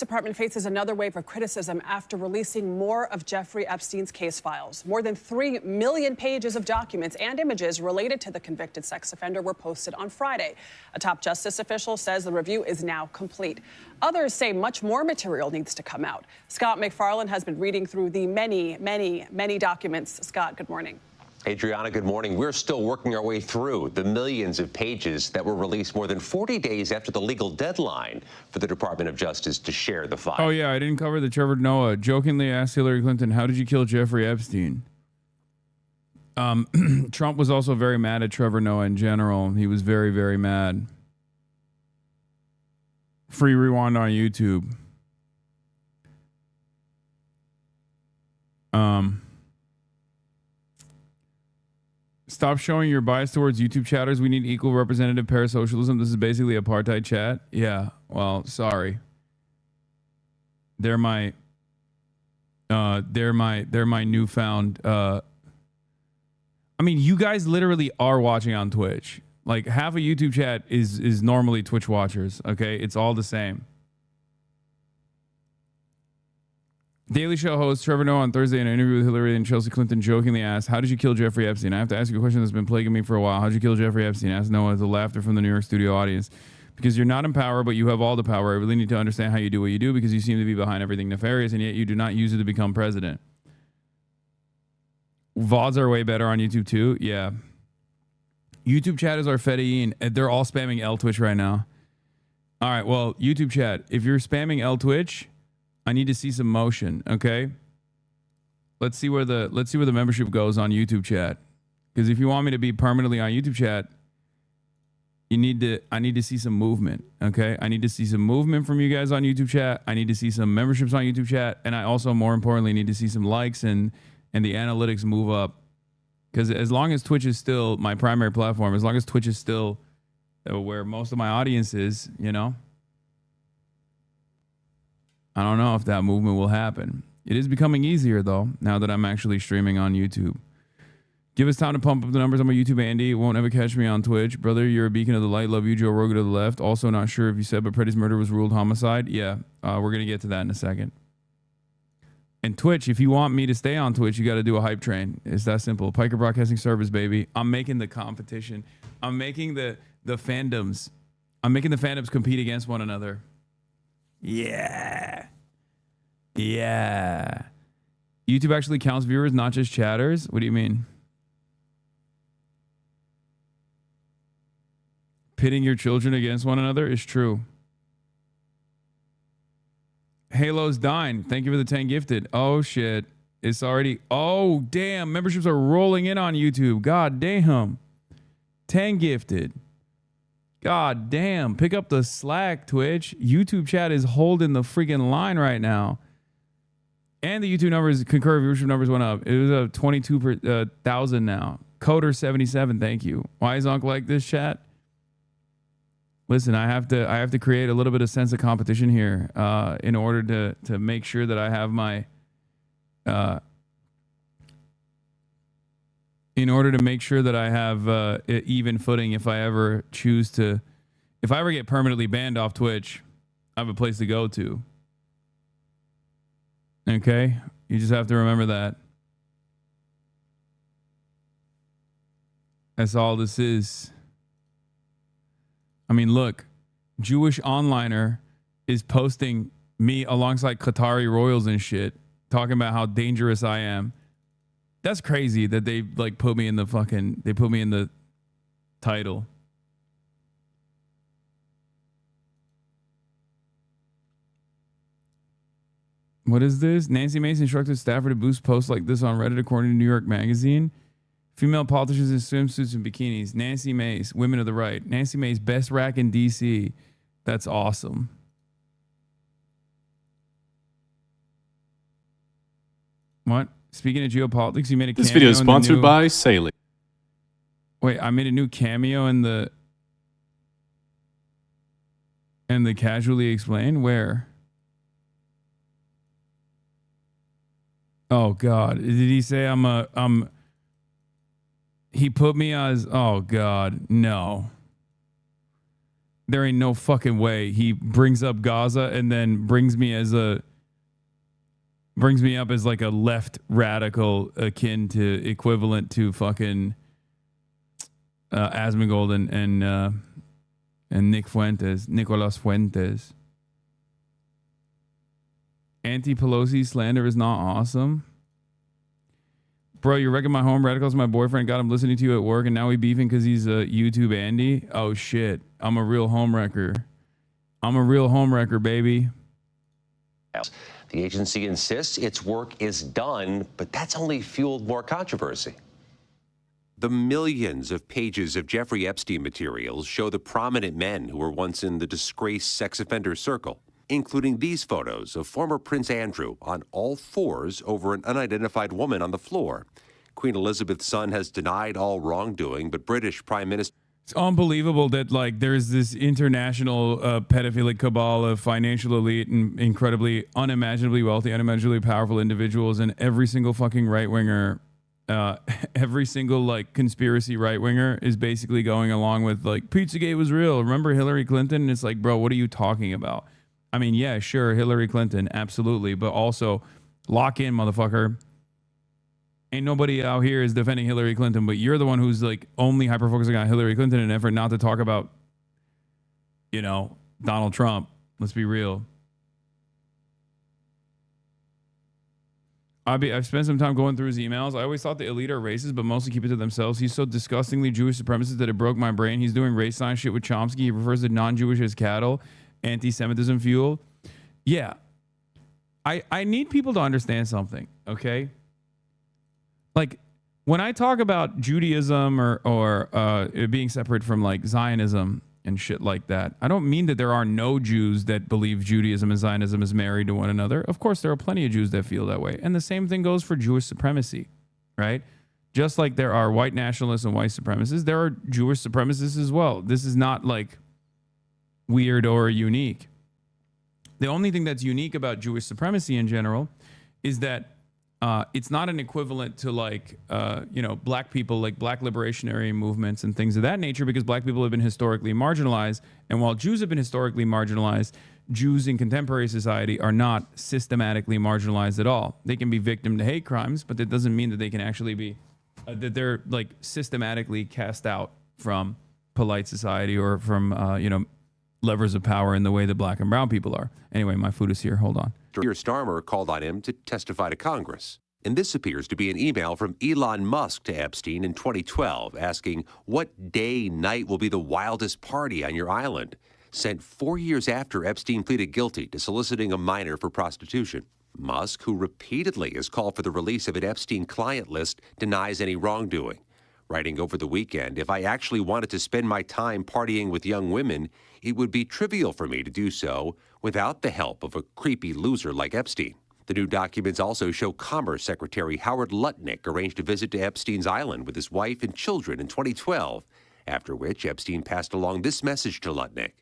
Department faces another wave of criticism after releasing more of Jeffrey Epstein's case files. More than 3 million pages of documents and images related to the convicted sex offender were posted on Friday. A top justice official says the review is now complete. Others say much more material needs to come out. Scott McFarland has been reading through the many documents. Scott, good morning. Adriana, good morning. We're still working our way through the millions of pages that were released more than 40 days after the legal deadline for the Department of Justice to share the file. Oh, yeah, I didn't cover the Trevor Noah. Jokingly asked Hillary Clinton, how did you kill Jeffrey Epstein? Trump was also very mad at Trevor Noah in general. He was very, very mad. Free rewind on YouTube. Stop showing your bias towards YouTube chatters. We need equal representative parasocialism. This is basically apartheid chat. Yeah, well, sorry. They're my newfound. I mean, you guys literally are watching on Twitch. Like half of YouTube chat is normally Twitch watchers. Okay, it's all the same. Daily Show host Trevor Noah on Thursday in an interview with Hillary and Chelsea Clinton jokingly asked, how did you kill Jeffrey Epstein? I have to ask you a question that's been plaguing me for a while. How did you kill Jeffrey Epstein? Asked Noah with laughter from the New York studio audience. Because you're not in power, but you have all the power. I really need to understand how you do what you do because you seem to be behind everything nefarious, and yet you do not use it to become president. VODs are way better on YouTube too. Yeah. YouTube chat is our fedayeen. They're all spamming L Twitch right now. All right, well, YouTube chat, if you're spamming L Twitch, I need to see some motion, okay? Let's see where the membership goes on YouTube chat. Because if you want me to be permanently on YouTube chat, I need to see some movement, okay? I need to see some movement from you guys on YouTube chat. I need to see some memberships on YouTube chat, and I also, more importantly, need to see some likes and the analytics move up. Because as long as Twitch is still my primary platform, as long as Twitch is still where most of my audience is, you know, I don't know if that movement will happen. It is becoming easier, though, now that I'm actually streaming on YouTube. Give us time to pump up the numbers on my YouTube, Andy. It won't ever catch me on Twitch. Brother, you're a beacon of the light. Love you, Joe Rogan to the left. Also not sure if you said, but Preddy's murder was ruled homicide. Yeah, we're going to get to that in a second. And Twitch, if you want me to stay on Twitch, you got to do a hype train. It's that simple. Piker Broadcasting Service, baby. I'm making the competition. I'm making the fandoms. I'm making the fandoms compete against one another. Yeah. Yeah. YouTube actually counts viewers, not just chatters? What do you mean? Pitting your children against one another is true. Halo's dying. Thank you for the 10 gifted. Oh, shit. It's already... Oh, damn. Memberships are rolling in on YouTube. God damn. 10 gifted. God damn. Pick up the slack, Twitch. YouTube chat is holding the freaking line right now. And the YouTube numbers, concurrent viewership numbers went up. It was up 22,000 now. Coder 77, thank you. Why is Uncle like this, chat? Listen, I have to create a little bit of sense of competition here in order to make sure that I have my even footing if I ever get permanently banned off Twitch, I have a place to go to. Okay? You just have to remember that. That's all this is. I mean, look, Jewish Onliner is posting me alongside Qatari royals and shit, talking about how dangerous I am. That's crazy that they like put me in the title. What is this? Nancy Mace instructed staffer to boost posts like this on Reddit, according to New York Magazine. Female politicians in swimsuits and bikinis. Nancy Mace, women of the right. Nancy Mace, best rack in DC. That's awesome. What? Speaking of geopolitics, you made a cameo. This video is sponsored by Saley. Wait, I made a new cameo in the Casually Explained? Where? Oh God. Did he say he put me as, oh God, no. there ain't no fucking way he brings up Gaza and then brings me up as like a left radical akin to equivalent to fucking Asmongold and Nicolas Fuentes. Anti-Pelosi slander is not awesome. Bro, you're wrecking my home. Radicals, my boyfriend, got him listening to you at work, and now we beefing because he's a YouTube Andy. Oh, shit. I'm a real home wrecker. Baby. The agency insists its work is done, but that's only fueled more controversy. The millions of pages of Jeffrey Epstein materials show the prominent men who were once in the disgraced sex offender circle, including these photos of former Prince Andrew on all fours over an unidentified woman on the floor. Queen Elizabeth's son has denied all wrongdoing, but British Prime Minister... It's unbelievable that like there's this international pedophilic cabal of financial elite and incredibly unimaginably wealthy, unimaginably powerful individuals, and every single fucking right-winger, every single like conspiracy right-winger is basically going along with like Pizzagate was real. Remember Hillary Clinton? And it's like, bro, what are you talking about? I mean, yeah, sure, Hillary Clinton, absolutely. But also, lock in, motherfucker. Ain't nobody out here is defending Hillary Clinton, but you're the one who's like only hyper-focusing on Hillary Clinton in an effort not to talk about, you know, Donald Trump. Let's be real. I've spent some time going through his emails. I always thought the elite are racist, but mostly keep it to themselves. He's so disgustingly Jewish supremacist that it broke my brain. He's doing race science shit with Chomsky. He refers to non-Jewish as cattle. Anti-Semitism fuel. Yeah. I need people to understand something, okay? Like, when I talk about Judaism or it being separate from, like, Zionism and shit like that, I don't mean that there are no Jews that believe Judaism and Zionism is married to one another. Of course, there are plenty of Jews that feel that way. And the same thing goes for Jewish supremacy, right? Just like there are white nationalists and white supremacists, there are Jewish supremacists as well. This is not, like, weird or unique. The only thing that's unique about Jewish supremacy in general is that it's not an equivalent to like, black people, like black liberationary movements and things of that nature, because black people have been historically marginalized. And while Jews have been historically marginalized, Jews in contemporary society are not systematically marginalized at all. They can be victim to hate crimes, but that doesn't mean that they can actually be, that they're like systematically cast out from polite society or from, levers of power in the way that black and brown people are. Anyway, my food is here. Hold on. Keir Starmer called on him to testify to Congress. And this appears to be an email from Elon Musk to Epstein in 2012 asking, what day, night will be the wildest party on your island? Sent 4 years after Epstein pleaded guilty to soliciting a minor for prostitution. Musk, who repeatedly has called for the release of an Epstein client list, denies any wrongdoing. Writing over the weekend, if I actually wanted to spend my time partying with young women, it would be trivial for me to do so without the help of a creepy loser like Epstein. The new documents also show Commerce Secretary Howard Lutnick arranged a visit to Epstein's island with his wife and children in 2012, after which Epstein passed along this message to Lutnick: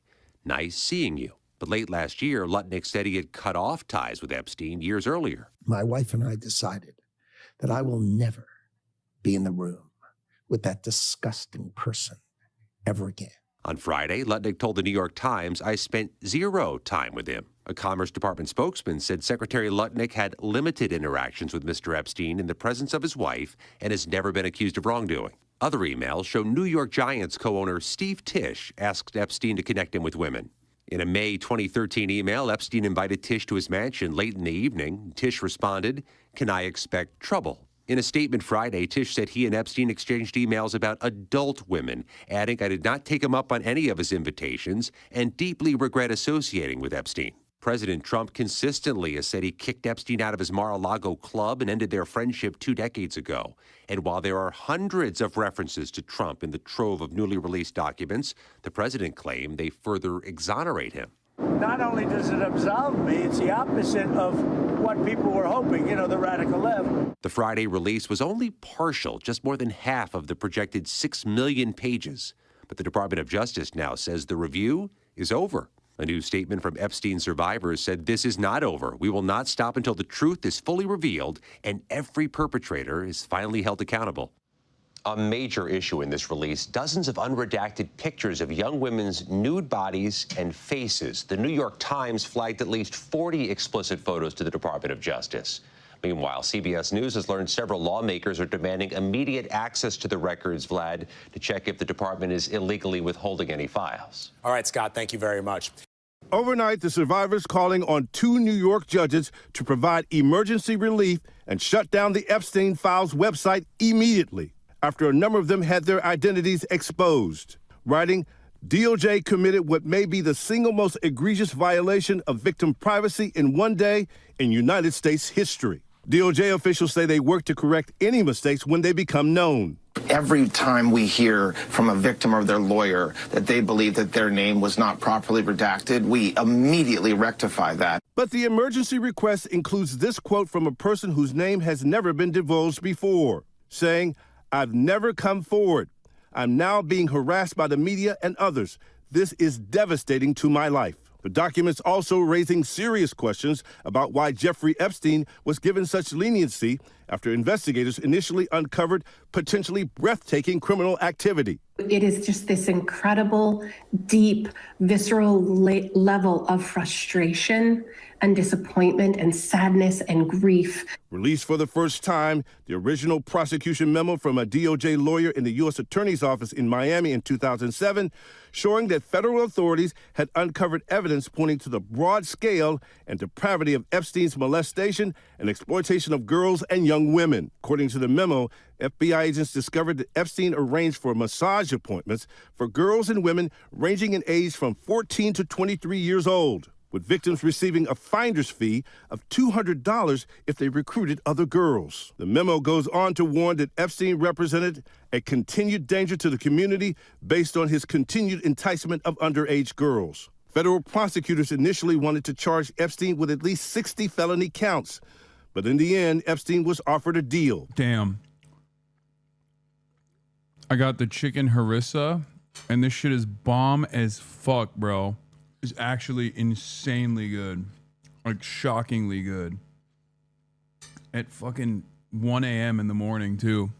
nice seeing you. But late last year, Lutnick said he had cut off ties with Epstein years earlier. My wife and I decided that I will never be in the room with that disgusting person ever again. On Friday, Lutnick told the New York Times, I spent 0 time with him. A Commerce Department spokesman said Secretary Lutnick had limited interactions with Mr. Epstein in the presence of his wife and has never been accused of wrongdoing. Other emails show New York Giants co-owner Steve Tisch asked Epstein to connect him with women. In a May 2013 email, Epstein invited Tisch to his mansion late in the evening. Tisch responded, "Can I expect trouble?" In a statement Friday, Tisch said he and Epstein exchanged emails about adult women, adding, I did not take him up on any of his invitations and deeply regret associating with Epstein. President Trump consistently has said he kicked Epstein out of his Mar-a-Lago club and ended their friendship 2 decades ago. And while there are hundreds of references to Trump in the trove of newly released documents, the president claimed they further exonerate him. Not only does it absolve me, it's the opposite of what people were hoping, the radical left. The Friday release was only partial, just more than half of the projected 6 million pages. But the Department of Justice now says the review is over. A new statement from Epstein survivors said this is not over. We will not stop until the truth is fully revealed and every perpetrator is finally held accountable. A major issue in this release, dozens of unredacted pictures of young women's nude bodies and faces. The New York Times flagged at least 40 explicit photos to the Department of Justice. Meanwhile, CBS News has learned several lawmakers are demanding immediate access to the records, Vlad, to check if the department is illegally withholding any files. All right, Scott, thank you very much. Overnight, the survivors calling on 2 New York judges to provide emergency relief and shut down the Epstein Files website immediately, after a number of them had their identities exposed. Writing, DOJ committed what may be the single most egregious violation of victim privacy in one day in United States history. DOJ officials say they work to correct any mistakes when they become known. Every time we hear from a victim or their lawyer that they believe that their name was not properly redacted, we immediately rectify that. But the emergency request includes this quote from a person whose name has never been divulged before, saying, "I've never come forward. I'm now being harassed by the media and others. This is devastating to my life." The documents also raising serious questions about why Jeffrey Epstein was given such leniency after investigators initially uncovered potentially breathtaking criminal activity. It is just this incredible, deep, visceral level of frustration and disappointment and sadness and grief. Released for the first time, the original prosecution memo from a DOJ lawyer in the U.S. Attorney's Office in Miami in 2007, showing that federal authorities had uncovered evidence pointing to the broad scale and depravity of Epstein's molestation and exploitation of girls and young women. According to the memo, FBI agents discovered that Epstein arranged for massage appointments for girls and women ranging in age from 14 to 23 years old, with victims receiving a finder's fee of $200 if they recruited other girls. The memo goes on to warn that Epstein represented a continued danger to the community based on his continued enticement of underage girls. Federal prosecutors initially wanted to charge Epstein with at least 60 felony counts, but in the end, Epstein was offered a deal. Damn. I got the chicken harissa, and this shit is bomb as fuck, bro. It's actually insanely good. Like, shockingly good. At fucking 1 a.m. in the morning, too.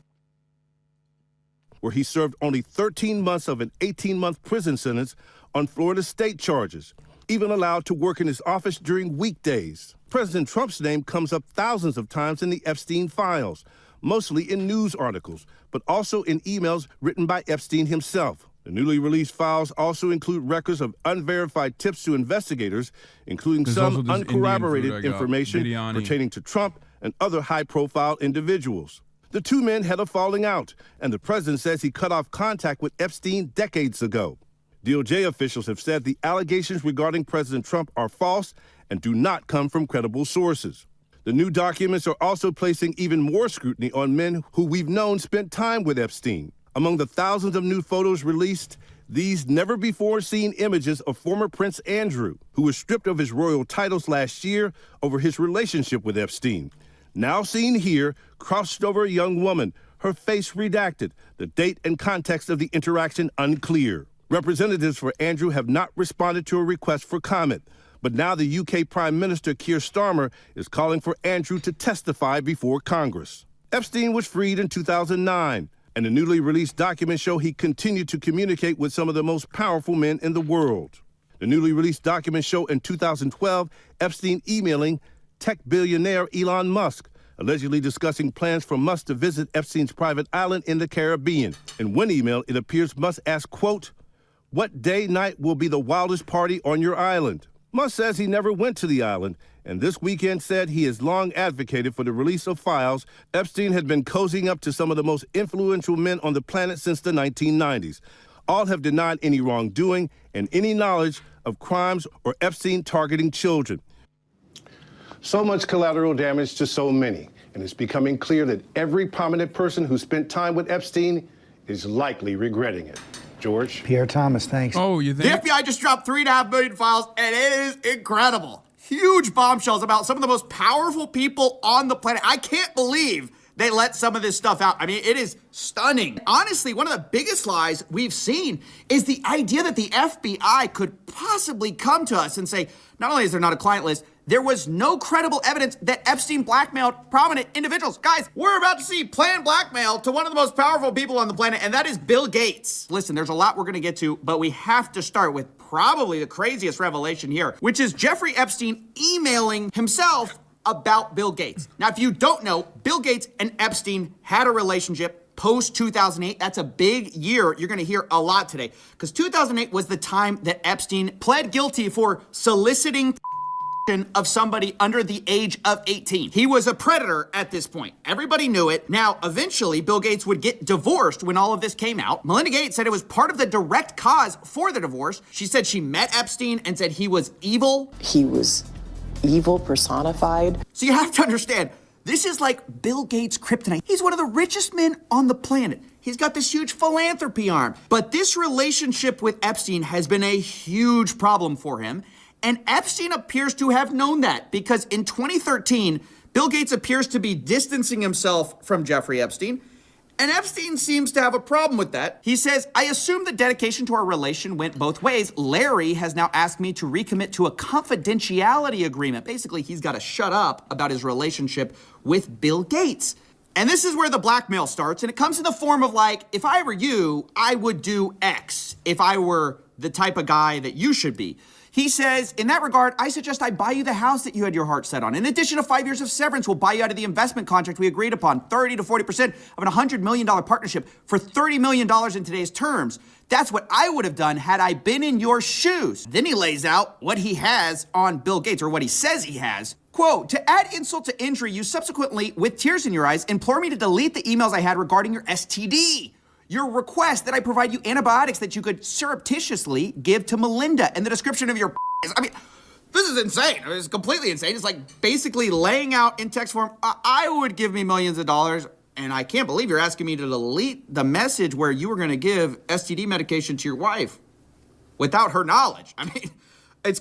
Where he served only 13 months of an 18-month prison sentence on Florida state charges, even allowed to work in his office during weekdays. President Trump's name comes up thousands of times in the Epstein Files, mostly in news articles, but also in emails written by Epstein himself. The newly released files also include records of unverified tips to investigators, including some uncorroborated information pertaining to Trump and other high-profile individuals. The 2 men had a falling out, and the president says he cut off contact with Epstein decades ago. DOJ officials have said the allegations regarding President Trump are false and do not come from credible sources. The new documents are also placing even more scrutiny on men who we've known spent time with Epstein. Among the thousands of new photos released, these never-before-seen images of former Prince Andrew, who was stripped of his royal titles last year over his relationship with Epstein. Now seen here, crouched over a young woman, her face redacted, the date and context of the interaction unclear. Representatives for Andrew have not responded to a request for comment, but now the UK Prime Minister Keir Starmer is calling for Andrew to testify before Congress. Epstein was freed in 2009, and the newly released documents show he continued to communicate with some of the most powerful men in the world. The newly released documents show in 2012 Epstein emailing tech billionaire Elon Musk, allegedly discussing plans for Musk to visit Epstein's private island in the Caribbean. In one email, it appears Musk asked, quote, "What day night will be the wildest party on your island?" Musk says he never went to the island, and this weekend said he has long advocated for the release of files. Epstein had been cozying up to some of the most influential men on the planet since the 1990s. All have denied any wrongdoing and any knowledge of crimes or Epstein targeting children. So much collateral damage to so many, and it's becoming clear that every prominent person who spent time with Epstein is likely regretting it. George? Pierre Thomas, thanks. Oh, you think? The FBI just dropped 3.5 million files, and it is incredible. Huge bombshells about some of the most powerful people on the planet. I can't believe they let some of this stuff out. I mean, it is stunning. Honestly, one of the biggest lies we've seen is the idea that the FBI could possibly come to us and say, not only is there not a client list, there was no credible evidence that Epstein blackmailed prominent individuals. Guys, we're about to see planned blackmail to one of the most powerful people on the planet, and that is Bill Gates. Listen, there's a lot we're gonna get to, but we have to start with probably the craziest revelation here, which is Jeffrey Epstein emailing himself about Bill Gates. Now, if you don't know, Bill Gates and Epstein had a relationship post 2008. That's a big year. You're going to hear a lot today because 2008 was the time that Epstein pled guilty for soliciting of somebody under the age of 18. He was a predator at this point. Everybody knew it. Now, eventually, Bill Gates would get divorced when all of this came out. Melinda Gates said it was part of the direct cause for the divorce. She said she met Epstein and said he was evil. He was evil personified. So you have to understand, this is like Bill Gates' kryptonite. He's one of the richest men on the planet. He's got this huge philanthropy arm. But this relationship with Epstein has been a huge problem for him. And Epstein appears to have known that because in 2013, Bill Gates appears to be distancing himself from Jeffrey Epstein. And Epstein seems to have a problem with that. He says, I assume the dedication to our relation went both ways. Larry has now asked me to recommit to a confidentiality agreement. Basically, he's got to shut up about his relationship with Bill Gates. And this is where the blackmail starts. And it comes in the form of like, if I were you, I would do X if I were the type of guy that you should be. He says, in that regard, I suggest I buy you the house that you had your heart set on. In addition to 5 years of severance, we'll buy you out of the investment contract we agreed upon, 30 to 40% of an $100 million partnership for $30 million in today's terms. That's what I would have done had I been in your shoes. Then he lays out what he has on Bill Gates, or what he says he has. Quote, to add insult to injury, you subsequently, with tears in your eyes, implore me to delete the emails I had regarding your STD. Your request that I provide you antibiotics that you could surreptitiously give to Melinda, and the description of your I mean, this is insane. It's completely insane. It's like basically laying out in text form, I would give me millions of dollars, and I can't believe you're asking me to delete the message where you were going to give STD medication to your wife without her knowledge. I mean, it's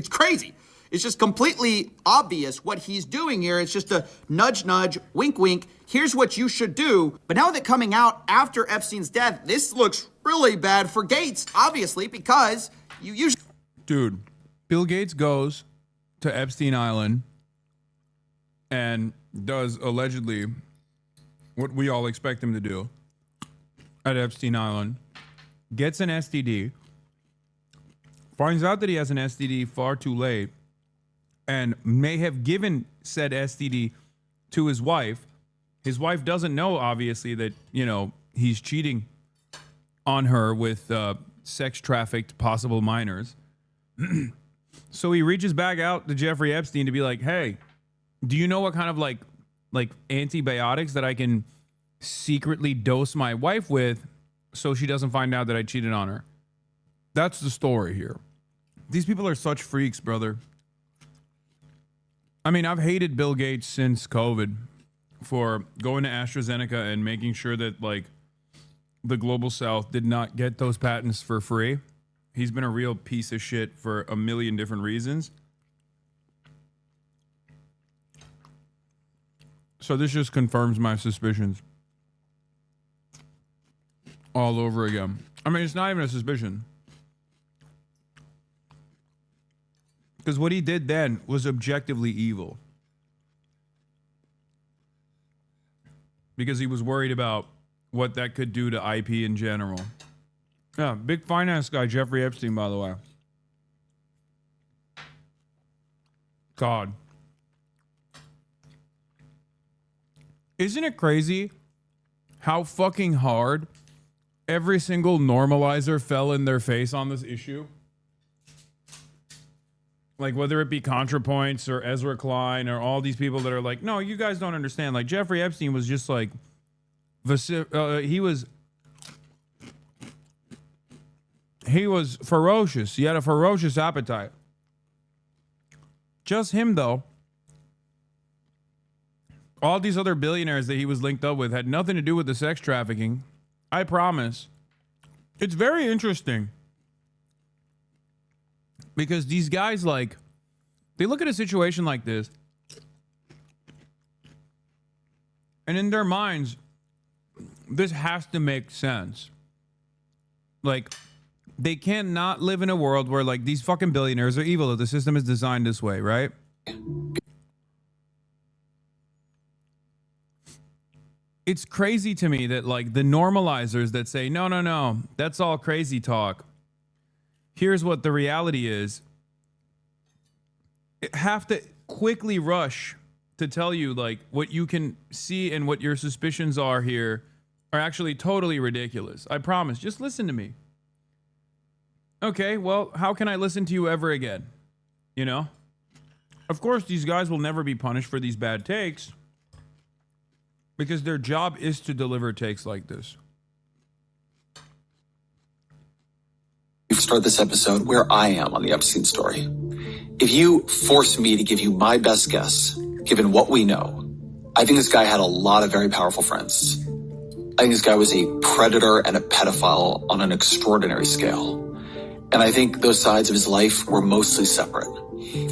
crazy. It's just completely obvious what he's doing here. It's just a nudge, nudge, wink, wink. Here's what you should do. But now that coming out after Epstein's death, this looks really bad for Gates, obviously, because you usually... Dude, Bill Gates goes to Epstein Island and does allegedly what we all expect him to do at Epstein Island, gets an STD, finds out that he has an STD far too late, and may have given said STD to his wife. His wife doesn't know, obviously, that, you know, he's cheating on her with sex-trafficked possible minors. So he reaches back out to Jeffrey Epstein to be like, hey, do you know what kind of like antibiotics that I can secretly dose my wife with so she doesn't find out that I cheated on her? That's the story here. These people are such freaks, brother. I mean, I've hated Bill Gates since COVID for going to AstraZeneca and making sure that like the global south did not get those patents for free. He's been a real piece of shit for a million different reasons. So this just confirms my suspicions all over again. I mean, it's not even a suspicion. Because what he did then was objectively evil. Because he was worried about what that could do to IP in general. Yeah, big finance guy, Jeffrey Epstein, by the way. God. Isn't it crazy how fucking hard every single normalizer fell in their face on this issue? Like, whether it be ContraPoints or Ezra Klein or all these people that are like, no, you guys don't understand. Like, Jeffrey Epstein was just like, he was ferocious. He had a ferocious appetite. Just him, though. All these other billionaires that he was linked up with had nothing to do with the sex trafficking. I promise. It's very interesting. Because these guys, like, they look at a situation like this And in their minds, this has to make sense. Like, they cannot live in a world where, like, these fucking billionaires are evil, that the system is designed this way, right? It's crazy to me that, like, the normalizers that say, no, that's all crazy talk. Here's what the reality is. Have to quickly rush to tell you, like, what you can see and what your suspicions are here are actually totally ridiculous. I promise. Just listen to me. Okay, well, how can I listen to you ever again? You know? Of course, these guys will never be punished for these bad takes because their job is to deliver takes like this. You start this episode where I am on the Epstein story. If you force me to give you my best guess, given what we know, I think this guy had a lot of very powerful friends. I think this guy was a predator and a pedophile on an extraordinary scale. And I think those sides of his life were mostly separate.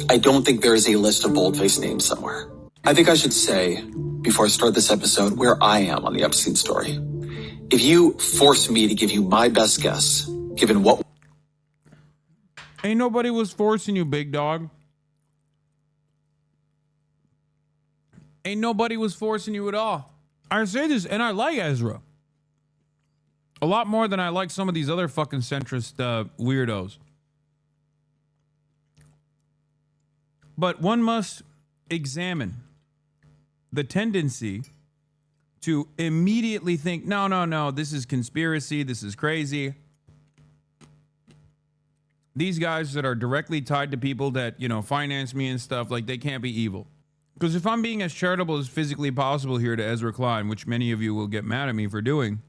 I don't think there is a list of bold-faced names somewhere. I think I should say, before I start this episode, where I am on the Epstein story. If you force me to give you my best guess, given what... Ain't nobody was forcing you, big dog. Ain't nobody was forcing you at all. I say this, and I like Ezra. A lot more than I like some of these other fucking centrist weirdos. But one must examine the tendency to immediately think, no, this is conspiracy, this is crazy. These guys that are directly tied to people that, you know, finance me and stuff, like, they can't be evil. Because if I'm being as charitable as physically possible here to Ezra Klein, which many of you will get mad at me for doing,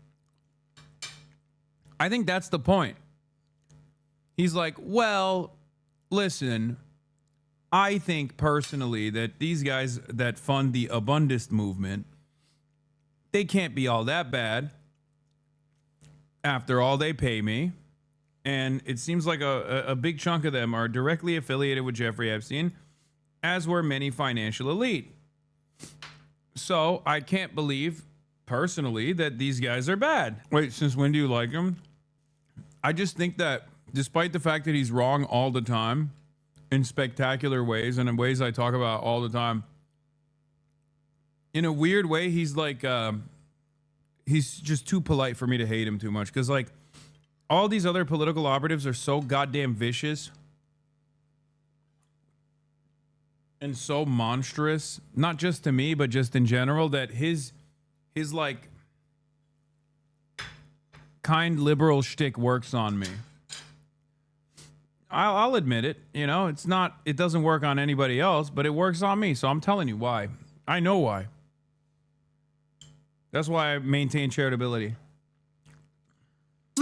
I think that's the point. He's like, well, listen, I think personally that these guys that fund the abundist movement, they can't be all that bad. After all, they pay me. And it seems like a big chunk of them are directly affiliated with Jeffrey Epstein, as were many financial elite. So I can't believe personally that these guys are bad. Wait, since when do you like him? I just think that despite the fact that he's wrong all the time in spectacular ways and in ways I talk about all the time, in a weird way, he's like, he's just too polite for me to hate him too much. Because, like, all these other political operatives are so goddamn vicious and so monstrous, not just to me, but just in general, that his like kind liberal shtick works on me. I'll admit it. You know, it doesn't work on anybody else, but it works on me. So I'm telling you why. I know why. That's why I maintain charitability.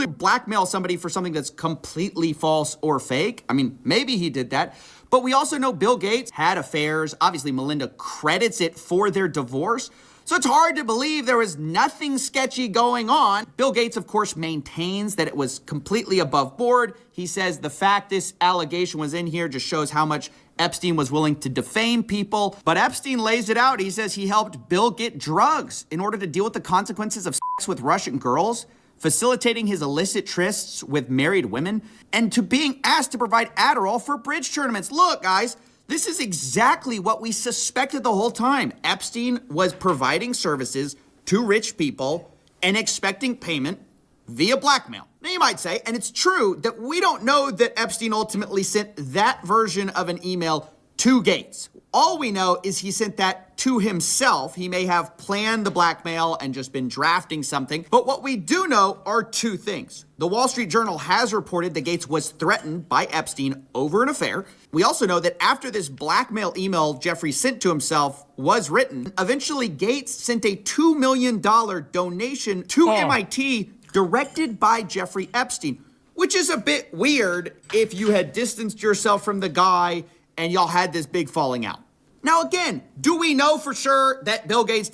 Blackmail somebody for something that's completely false or fake. I mean, maybe he did that. But we also know Bill Gates had affairs. Obviously, Melinda credits it for their divorce. So it's hard to believe there was nothing sketchy going on. Bill Gates, of course, maintains that it was completely above board. He says the fact this allegation was in here just shows how much Epstein was willing to defame people. But Epstein lays it out. He says he helped Bill get drugs in order to deal with the consequences of sex with Russian girls, facilitating his illicit trysts with married women, and to being asked to provide Adderall for bridge tournaments. Look, guys, this is exactly what we suspected the whole time. Epstein was providing services to rich people and expecting payment via blackmail. Now you might say, and it's true, that we don't know that Epstein ultimately sent that version of an email to Gates. All we know is he sent that to himself. He may have planned the blackmail and just been drafting something. But what we do know are two things. The Wall Street Journal has reported that Gates was threatened by Epstein over an affair. We also know that after this blackmail email Jeffrey sent to himself was written, eventually Gates sent a $2 million donation to MIT directed by Jeffrey Epstein, which is a bit weird if you had distanced yourself from the guy and y'all had this big falling out. Now, again, do we know for sure that Bill Gates...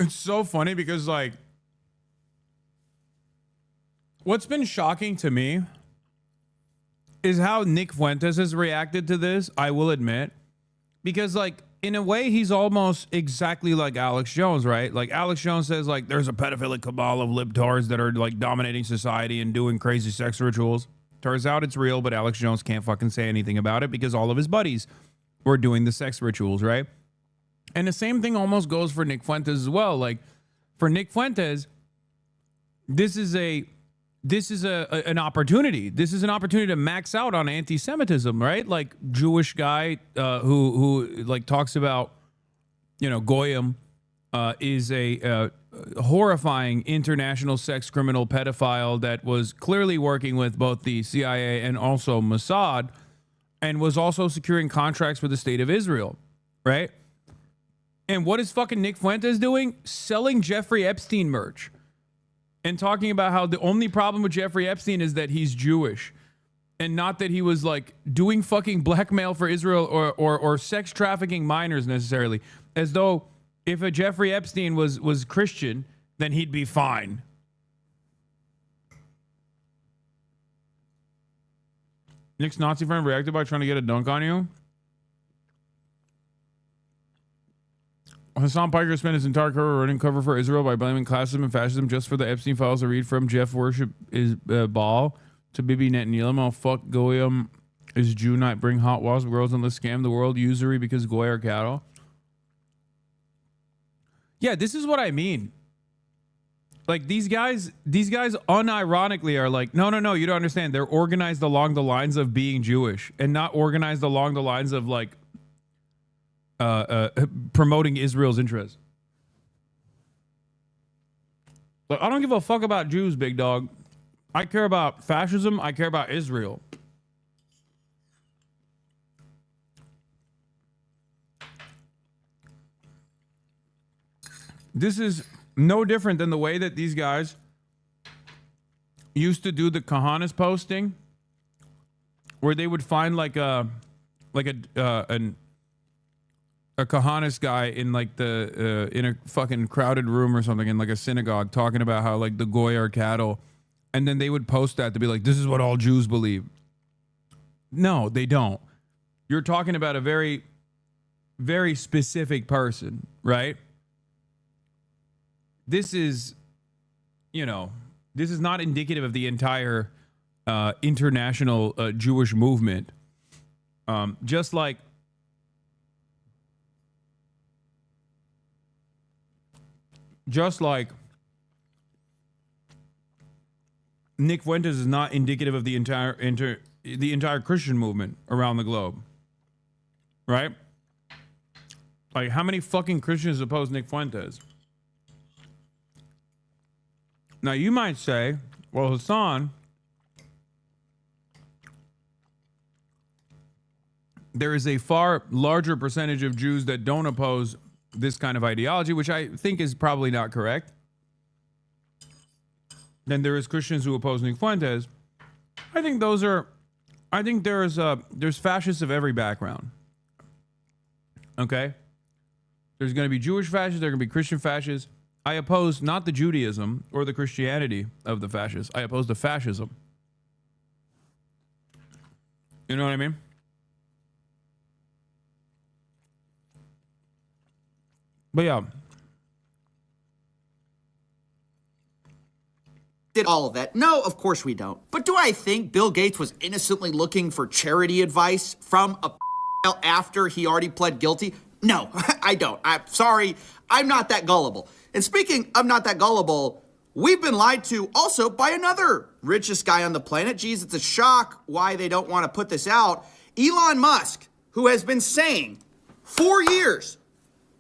It's so funny because, like, what's been shocking to me is how Nick Fuentes has reacted to this, I will admit. Because, like, in a way, he's almost exactly like Alex Jones, right? Like Alex Jones says, like, there's a pedophilic cabal of libtards that are like dominating society and doing crazy sex rituals. Turns out it's real, but Alex Jones can't fucking say anything about it because all of his buddies were doing the sex rituals, right? And the same thing almost goes for Nick Fuentes as well. Like for Nick Fuentes, this is an opportunity. This is an opportunity to max out on anti-Semitism, right? Like Jewish guy who like talks about, you know, Goyim is a horrifying international sex criminal pedophile that was clearly working with both the CIA and also Mossad, and was also securing contracts with the state of Israel, right? And what is fucking Nick Fuentes doing? Selling Jeffrey Epstein merch. And talking about how the only problem with Jeffrey Epstein is that he's Jewish, and not that he was like doing fucking blackmail for Israel or sex trafficking minors necessarily. As though if a Jeffrey Epstein was Christian, then he'd be fine. Nick's Nazi friend reacted by trying to get a dunk on you. Hasan Piker spent his entire career running cover for Israel by blaming classism and fascism just for the Epstein Files. I read from Jeff Worship is Baal to Bibi Netanyahu. Oh, fuck Goyim is Jew night. Bring hot wasp girls and let's scam the world. Usury because Goy are cattle. Yeah, this is what I mean. Like these guys unironically are like, no, you don't understand. They're organized along the lines of being Jewish and not organized along the lines of like promoting Israel's interests. Like, I don't give a fuck about Jews, big dog. I care about fascism. I care about Israel. This is no different than the way that these guys used to do the Kahanas posting, where they would find like a Kahanas guy in like the in a fucking crowded room or something in like a synagogue talking about how like the Goy are cattle, and then they would post that to be like, this is what all Jews believe. No, they don't. You're talking about a very, very specific person, right? This is, you know, this is not indicative of the entire international Jewish movement. Just like Nick Fuentes is not indicative of the entire Christian movement around the globe, right? Like, how many fucking Christians oppose Nick Fuentes? Now, you might say, well, Hasan, there is a far larger percentage of Jews that don't oppose this kind of ideology, which I think is probably not correct, than there is Christians who oppose Nick Fuentes. I think there's fascists of every background. Okay? There's going to be Jewish fascists, there are going to be Christian fascists. I oppose not the Judaism or the Christianity of the fascists. I oppose the fascism. You know what I mean? But yeah. Did all of that? No, of course we don't. But do I think Bill Gates was innocently looking for charity advice from a after he already pled guilty? No, I don't. I'm sorry. I'm not that gullible. And speaking of not that gullible, we've been lied to also by another richest guy on the planet. Geez, it's a shock why they don't want to put this out. Elon Musk, who has been saying for years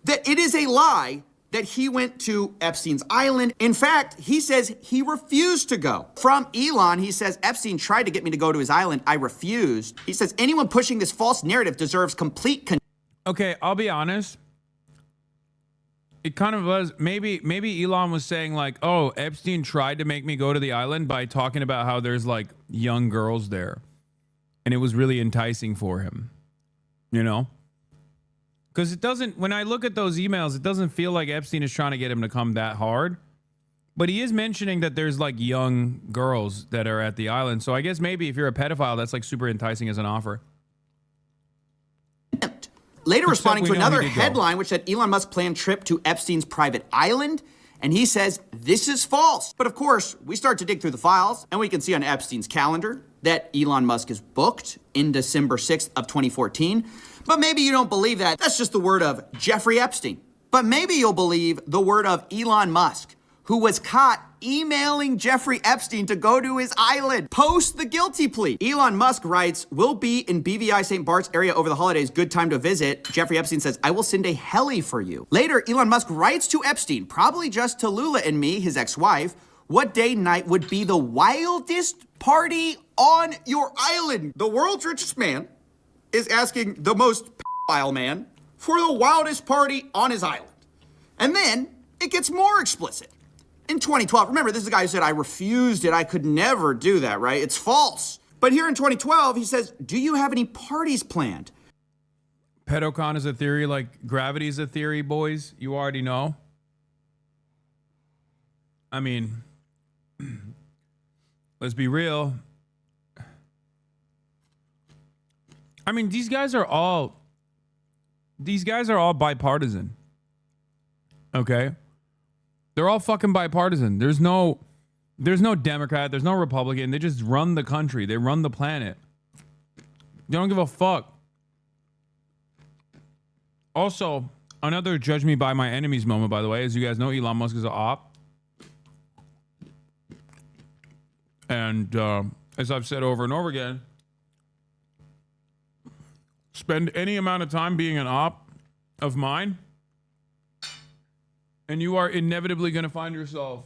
that it is a lie that he went to Epstein's island. In fact, he says he refused to go. From Elon, he says, Epstein tried to get me to go to his island. I refused. He says, anyone pushing this false narrative deserves complete Okay, I'll be honest. It kind of was, maybe Elon was saying like, oh, Epstein tried to make me go to the island by talking about how there's like young girls there. And it was really enticing for him, you know? Because it doesn't, when I look at those emails, it doesn't feel like Epstein is trying to get him to come that hard. But he is mentioning that there's like young girls that are at the island. So I guess maybe if you're a pedophile, that's like super enticing as an offer. Later Except responding we to know he another did go. headline which said Elon Musk planned trip to Epstein's private island, and he says this is false. But of course, we start to dig through the files, and we can see on Epstein's calendar that Elon Musk is booked in December 6th of 2014. But maybe you don't believe that. That's just the word of Jeffrey Epstein. But maybe you'll believe the word of Elon Musk, who was caught emailing Jeffrey Epstein to go to his island post the guilty plea. Elon Musk writes, "We'll be in BVI St. Bart's area over the holidays. Good time to visit." Jeffrey Epstein says, "I will send a heli for you." Later, Elon Musk writes to Epstein, probably just to Lula and me, his ex-wife, what day night would be the wildest party on your island? The world's richest man is asking the most pedophile man for the wildest party on his island. And then it gets more explicit. In 2012, remember, this is the guy who said, "I refused it. I could never do that," right? It's false. But here in 2012, he says, "Do you have any parties planned?" Pedocon is a theory like gravity is a theory, boys. You already know. I mean, let's be real. I mean, these guys are all bipartisan. Okay? They're all fucking bipartisan. There's no Democrat, there's no Republican. They just run the country. They run the planet. They don't give a fuck. Also, another judge me by my enemies moment, by the way. As you guys know, Elon Musk is an op. And as I've said over and over again, spend any amount of time being an op of mine, and you are inevitably going to find yourself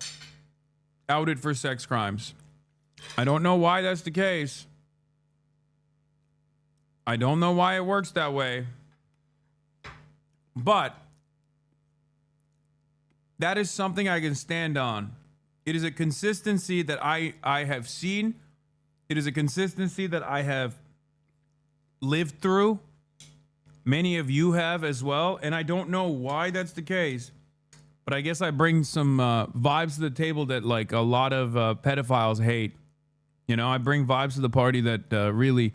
outed for sex crimes. I don't know why that's the case. I don't know why it works that way. But that is something I can stand on. It is a consistency that I have seen. It is a consistency that I have lived through. Many of you have as well. And I don't know why that's the case. But I guess I bring some vibes to the table that like a lot of pedophiles hate. You know, I bring vibes to the party that really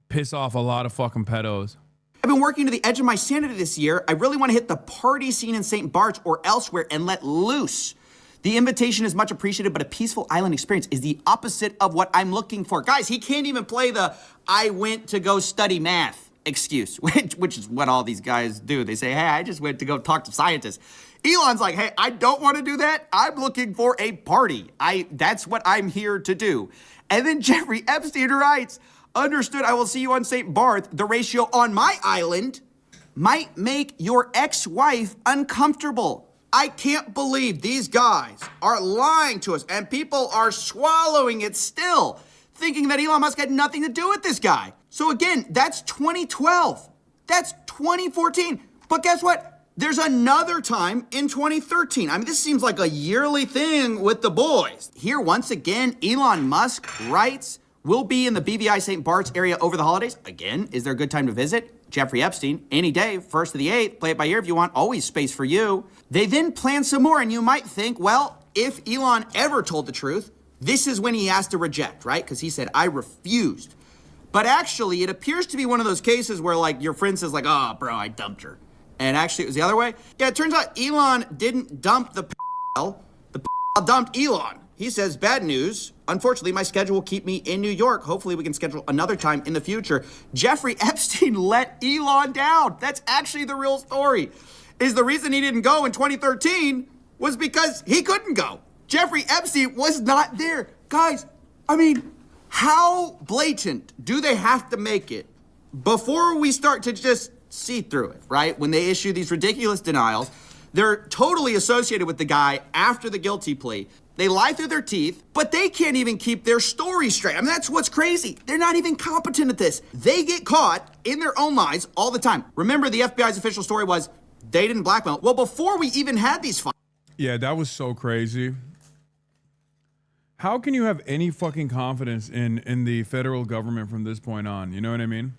piss off a lot of fucking pedos. I've been working to the edge of my sanity this year. I really want to hit the party scene in St. Bart's or elsewhere and let loose. The invitation is much appreciated, but a peaceful island experience is the opposite of what I'm looking for. Guys, he can't even play the "I went to go study math" excuse, which is what all these guys do. They say, "Hey, I just went to go talk to scientists." Elon's like, "Hey, I don't want to do that. I'm looking for a party. That's what I'm here to do." And then Jeffrey Epstein writes, "Understood, I will see you on St. Barth. The ratio on my island might make your ex-wife uncomfortable." I can't believe these guys are lying to us, and people are swallowing it still, thinking that Elon Musk had nothing to do with this guy. So again, that's 2012. That's 2014. But guess what? There's another time in 2013. I mean, this seems like a yearly thing with the boys. Here, once again, Elon Musk writes, "We'll be in the BVI St. Bart's area over the holidays." Again, is there a good time to visit? Jeffrey Epstein, any day, 1st to the 8th, play it by ear if you want, always space for you. They then plan some more, and you might think, well, if Elon ever told the truth, this is when he has to reject, right? Because he said, "I refused." But actually, it appears to be one of those cases where, like, your friend says, like, "Oh, bro, I dumped her." And actually, it was the other way. Yeah, it turns out Elon didn't dump the the dumped Elon. He says, "Bad news. Unfortunately, my schedule will keep me in New York. Hopefully, we can schedule another time in the future." Jeffrey Epstein let Elon down. That's actually the real story. Is the reason he didn't go in 2013 was because he couldn't go. Jeffrey Epstein was not there. Guys, I mean, how blatant do they have to make it before we start to just see through it, right? When they issue these ridiculous denials, they're totally associated with the guy after the guilty plea. They lie through their teeth, but they can't even keep their story straight. I mean, that's what's crazy. They're not even competent at this. They get caught in their own lies all the time. Remember, the FBI's official story was they didn't blackmail. Well, before we even had these files. Yeah, that was so crazy. How can you have any fucking confidence in the federal government from this point on? You know what I mean?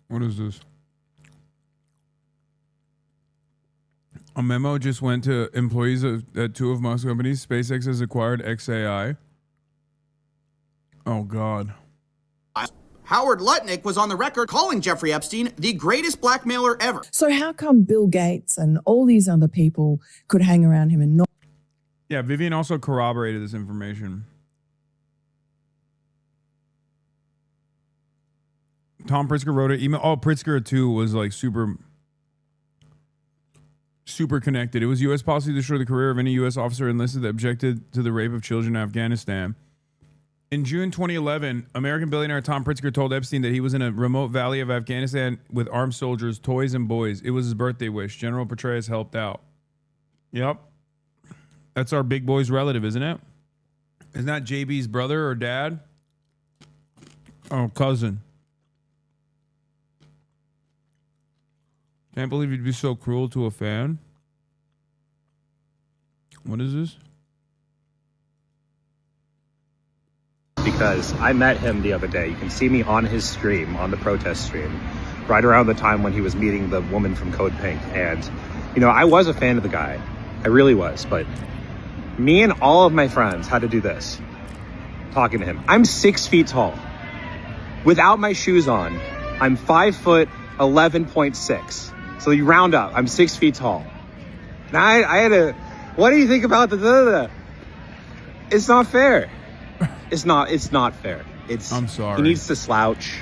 What is this? A memo just went to employees at two of Musk's companies. SpaceX has acquired XAI. Oh, God. Howard Lutnick was on the record calling Jeffrey Epstein the greatest blackmailer ever. So how come Bill Gates and all these other people could hang around him and not? Yeah, Vivian also corroborated this information. Tom Pritzker wrote an email. Oh, Pritzker too was like super connected. It was U.S. policy to destroy the career of any U.S. officer enlisted that objected to the rape of children in Afghanistan. In June 2011, American billionaire Tom Pritzker told Epstein that he was in a remote valley of Afghanistan with armed soldiers, toys, and boys. It was his birthday wish. General Petraeus helped out. Yep. That's our big boy's relative, isn't it? Isn't that JB's brother or dad? Oh, cousin. Can't believe you'd be so cruel to a fan. What is this? Because I met him the other day. You can see me on his stream, on the protest stream, right around the time when he was meeting the woman from Code Pink. And, you know, I was a fan of the guy. I really was. But me and all of my friends had to do this, talking to him. I'm 6 feet tall. Without my shoes on, I'm 5'11.6". So you round up, I'm 6 feet tall. Now I had to, what do you think about the? It's not fair. It's not fair. I'm sorry. He needs to slouch.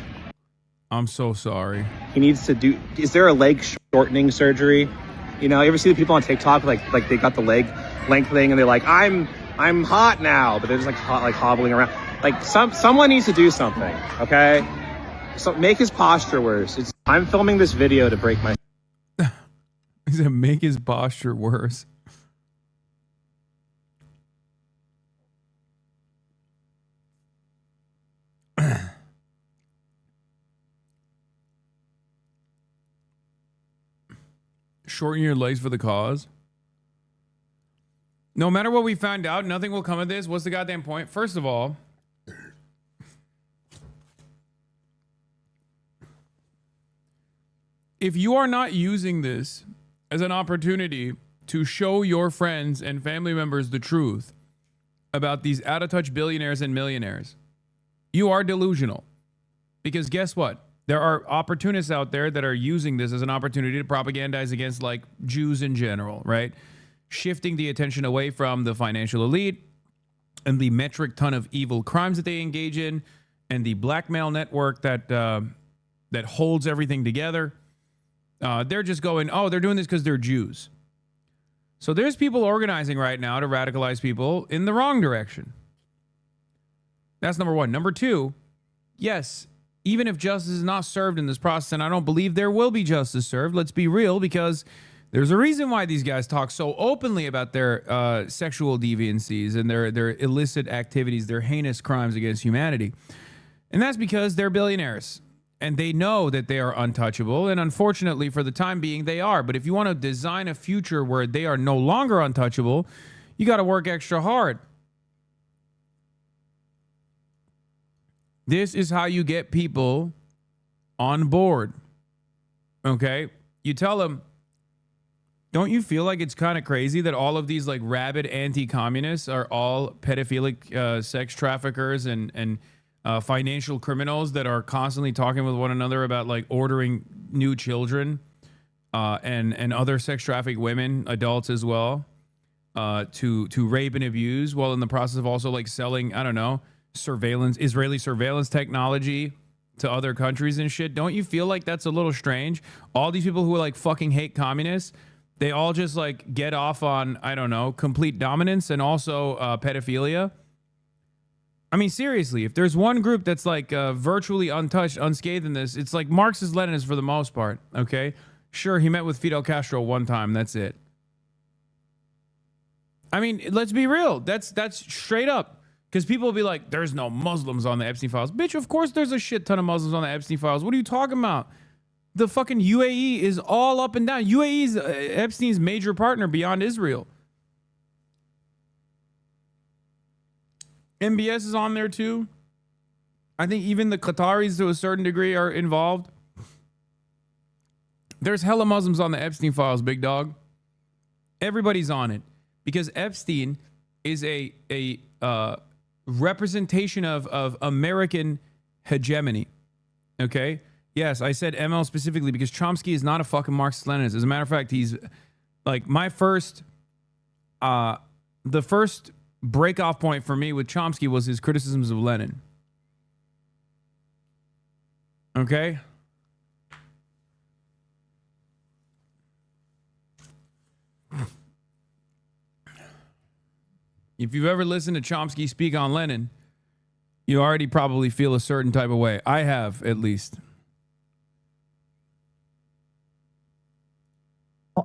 I'm so sorry. He needs to do, is there a leg shortening surgery? You know, you ever see the people on TikTok, like they got the leg lengthening and they're like, I'm hot now, but they're just like hobbling around. Like someone needs to do something, okay? So make his posture worse. I'm filming this video to break my. He said, make his posture worse. Shorten your legs for the cause. No matter what we find out, nothing will come of this. What's the goddamn point? First of all, if you are not using this as an opportunity to show your friends and family members the truth about these out-of-touch billionaires and millionaires, you are delusional. Because guess what? There are opportunists out there that are using this as an opportunity to propagandize against, like, Jews in general, right? Shifting the attention away from the financial elite and the metric ton of evil crimes that they engage in and the blackmail network that holds everything together. They're just going, oh, they're doing this because they're Jews. So there's people organizing right now to radicalize people in the wrong direction. That's number one. Number two, yes, even if justice is not served in this process, and I don't believe there will be justice served, let's be real, because there's a reason why these guys talk so openly about their sexual deviancies and their illicit activities, their heinous crimes against humanity. And that's because they're billionaires. And they know that they are untouchable. And unfortunately, for the time being, they are. But if you want to design a future where they are no longer untouchable, you got to work extra hard. This is how you get people on board. Okay? You tell them, don't you feel like it's kind of crazy that all of these like rabid anti-communists are all pedophilic sex traffickers and financial criminals that are constantly talking with one another about like ordering new children and other sex trafficked women, adults as well, to rape and abuse, while in the process of also like selling, I don't know, Israeli surveillance technology to other countries and shit. Don't you feel like that's a little strange? All these people who like fucking hate communists, they all just like get off on, I don't know, complete dominance and also pedophilia. I mean, seriously, if there's one group that's like virtually untouched, unscathed in this, it's like Marxist-Leninists for the most part, okay? Sure, he met with Fidel Castro one time, that's it. I mean, let's be real. That's straight up. Because people will be like, there's no Muslims on the Epstein Files. Bitch, of course there's a shit ton of Muslims on the Epstein Files. What are you talking about? The fucking UAE is all up and down. UAE is Epstein's major partner beyond Israel. MBS is on there too. I think even the Qataris to a certain degree are involved. There's hella Muslims on the Epstein Files, big dog. Everybody's on it because Epstein is a representation of American hegemony. Okay? Yes, I said ML specifically because Chomsky is not a fucking Marxist-Leninist. As a matter of fact, he's like my first, the first break-off point for me with Chomsky was his criticisms of Lenin. Okay? If you've ever listened to Chomsky speak on Lenin, you already probably feel a certain type of way. I have, at least.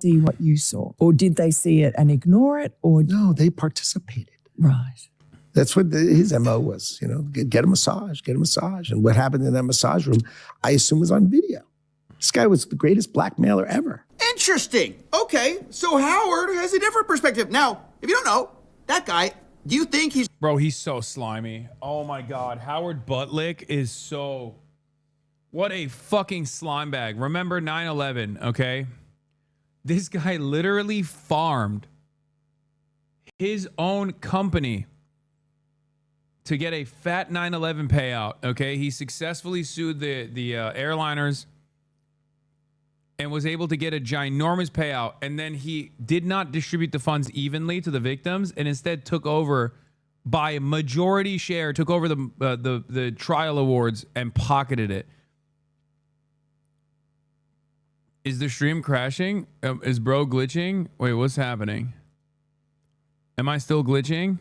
See what you saw, or did they see it and ignore it, or no, they participated. Right. That's what his MO was, you know, get a massage. And what happened in that massage room, I assume, was on video. This guy was the greatest blackmailer ever. Interesting. Okay, so Howard has a different perspective. Now, if you don't know, that guy, do you think he's... Bro, he's so slimy. Oh my God. Howard Buttlick is so... What a fucking slime bag. Remember 9/11, okay? This guy literally farmed his own company to get a fat 9/11 payout, okay? He successfully sued the airliners and was able to get a ginormous payout. And then he did not distribute the funds evenly to the victims and instead took over by majority share, took over the trial awards and pocketed it. Is the stream crashing? Is bro glitching? Wait, what's happening? Am I still glitching?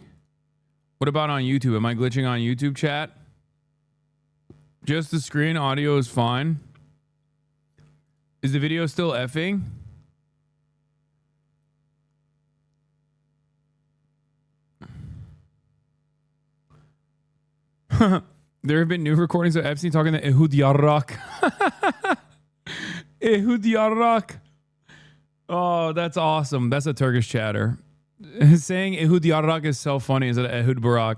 What about on YouTube? Am I glitching on YouTube chat? Just the screen audio is fine. Is the video still effing? There have been new recordings of Epstein talking to Ehud Yarak. Ehud Yarak. Oh, that's awesome. That's a Turkish chatter. Saying Ehud Yarak is so funny. Is it Ehud Barak?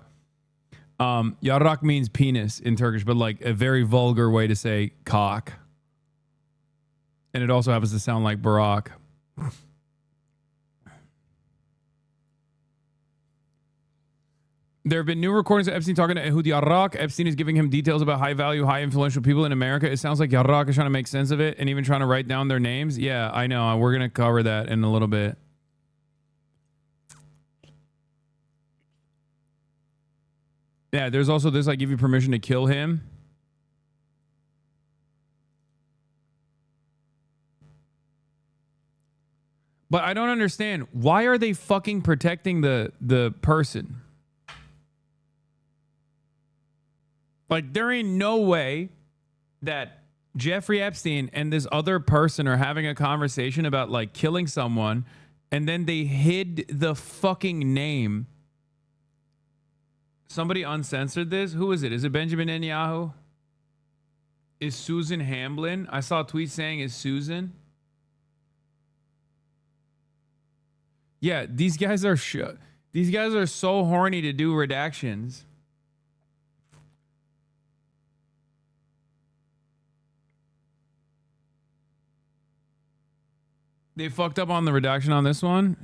Yarak means penis in Turkish, but like a very vulgar way to say cock. And it also happens to sound like Barack. There have been new recordings of Epstein talking to Ehud Yarak. Epstein is giving him details about high-value, high-influential people in America. It sounds like Yarak is trying to make sense of it and even trying to write down their names. Yeah, I know. We're going to cover that in a little bit. Yeah, there's also this, I give you permission to kill him. But I don't understand. Why are they fucking protecting the person? Like, there ain't no way that Jeffrey Epstein and this other person are having a conversation about, like, killing someone, and then they hid the fucking name. Somebody uncensored this? Who is it? Is it Benjamin Netanyahu? Is Susan Hamblin? I saw a tweet saying, is Susan? Yeah, these guys are so horny to do redactions. They fucked up on the redaction on this one.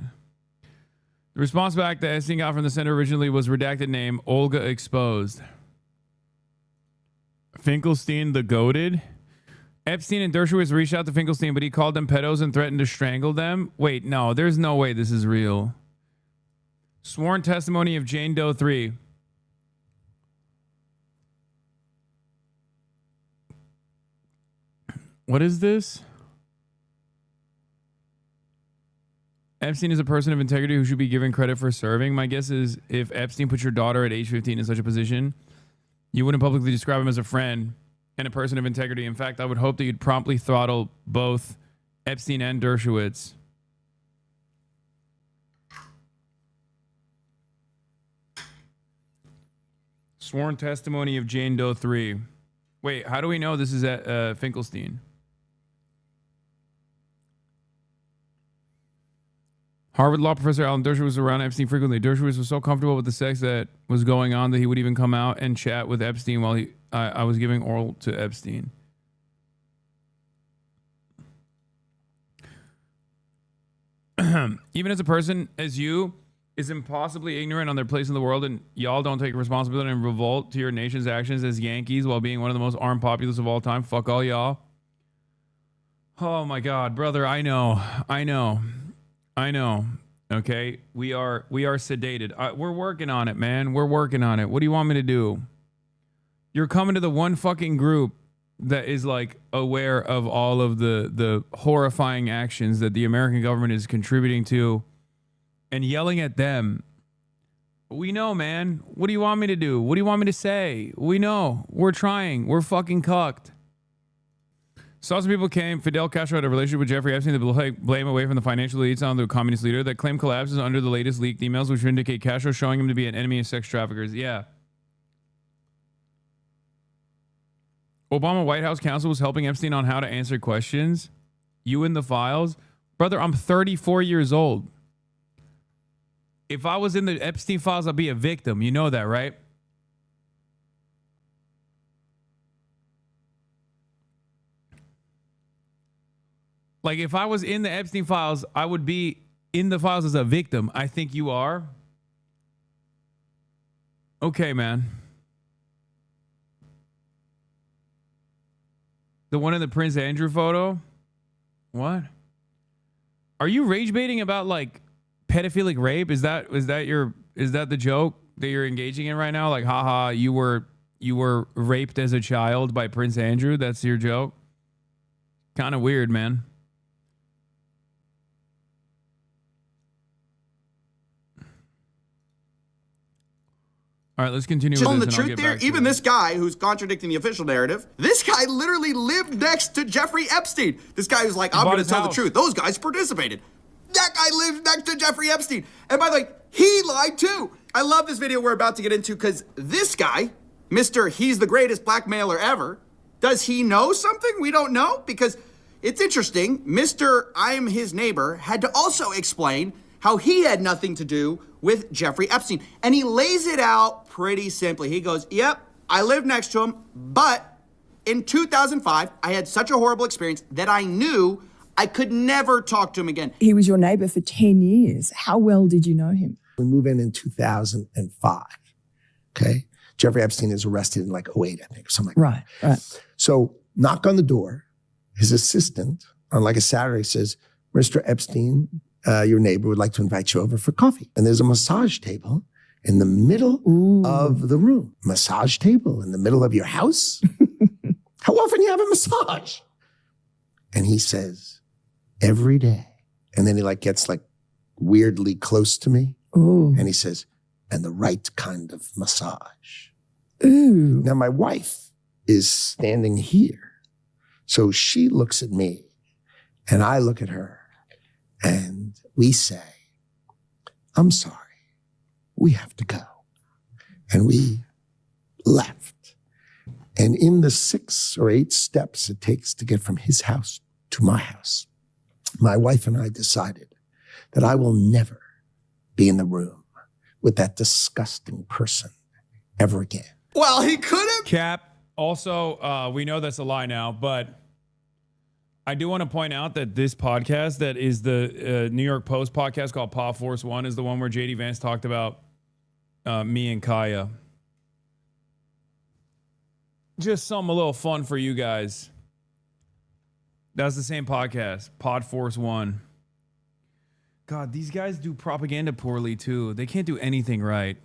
The response back that Epstein got from the center originally was redacted name, Olga exposed. Finkelstein the goated. Epstein and Dershowitz reached out to Finkelstein, but he called them pedos and threatened to strangle them. Wait, no, there's no way this is real. Sworn testimony of Jane Doe 3. What is this? Epstein is a person of integrity who should be given credit for serving. My guess is if Epstein put your daughter at age 15 in such a position, you wouldn't publicly describe him as a friend and a person of integrity. In fact, I would hope that you'd promptly throttle both Epstein and Dershowitz. Sworn testimony of Jane Doe 3. Wait, how do we know this is at Finkelstein? Harvard law professor Alan Dershowitz was around Epstein frequently. Dershowitz was so comfortable with the sex that was going on that he would even come out and chat with Epstein while I was giving oral to Epstein. Even as a person as you, is impossibly ignorant on their place in the world, and y'all don't take responsibility and revolt to your nation's actions as Yankees while being one of the most armed populace of all time. Fuck all y'all. Oh my God, brother, I know. Okay, we are sedated. We're working on it, man. We're working on it. What do you want me to do? You're coming to the one fucking group that is like aware of all of the horrifying actions that the American government is contributing to, and yelling at them. We know, man. What do you want me to do? What do you want me to say? We know. We're trying. We're fucking cucked. Saw some people claim Fidel Castro had a relationship with Jeffrey Epstein to blame away from the financial elites on the communist leader. That claim collapses under the latest leaked emails, which indicate Castro showing him to be an enemy of sex traffickers. Yeah. Obama White House counsel was helping Epstein on how to answer questions. You in the files? Brother, I'm 34 years old. If I was in the Epstein files, I'd be a victim. You know that, right? Like, if I was in the Epstein files, I would be in the files as a victim. I think you are. Okay, man. The one in the Prince Andrew photo? What? Are you rage baiting about, like, pedophilic rape? Is that the joke that you're engaging in right now? Like, haha, you were raped as a child by Prince Andrew? That's your joke? Kind of weird, man. All right, let's continue with this. The truth there, even this guy who's contradicting the official narrative, this guy literally lived next to Jeffrey Epstein. This guy who's like, I'm going to tell the truth. Those guys participated. That guy lived next to Jeffrey Epstein. And by the way, he lied too. I love this video we're about to get into because this guy, Mr. He's the greatest blackmailer ever, does he know something we don't know? Because it's interesting. Mr. I'm his neighbor had to also explain how he had nothing to do with Jeffrey Epstein. And he lays it out pretty simply. He goes, yep, I lived next to him, but in 2005, I had such a horrible experience that I knew I could never talk to him again. He was your neighbor for 10 years. How well did you know him? We move in 2005, okay? Jeffrey Epstein is arrested in like 08, I think, or something like that. Right. So knock on the door. His assistant on like a Saturday says, Mr. Epstein, your neighbor would like to invite you over for coffee. And there's a massage table in the middle of the room. Massage table in the middle of your house? How often do you have a massage? And he says, every day. And then he like gets like weirdly close to me. Ooh. And he says, and the right kind of massage. Ooh. Now my wife is standing here. So she looks at me and I look at her and we say, I'm sorry, we have to go. And we left. And in the 6 or 8 steps it takes to get from his house to my house, my wife and I decided that I will never be in the room with that disgusting person ever again. Well, he could have. Cap. Also, we know that's a lie now, but I do want to point out that this podcast that is the New York Post podcast called Pod Force One is the one where JD Vance talked about me and Kaya. Just something a little fun for you guys. That's the same podcast, Pod Force One. God, these guys do propaganda poorly too. They can't do anything right.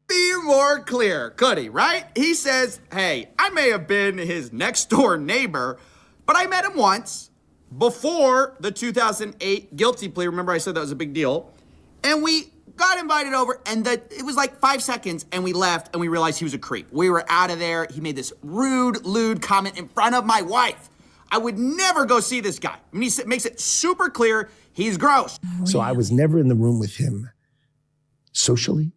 Be more clear, could he, right? He says, hey, I may have been his next door neighbor, but I met him once before the 2008 guilty plea. Remember I said that was a big deal. And we got invited over, and it was like 5 seconds, and we left, and we realized he was a creep. We were out of there. He made this rude, lewd comment in front of my wife. I would never go see this guy. I mean, he makes it super clear he's gross. So I was never in the room with him socially,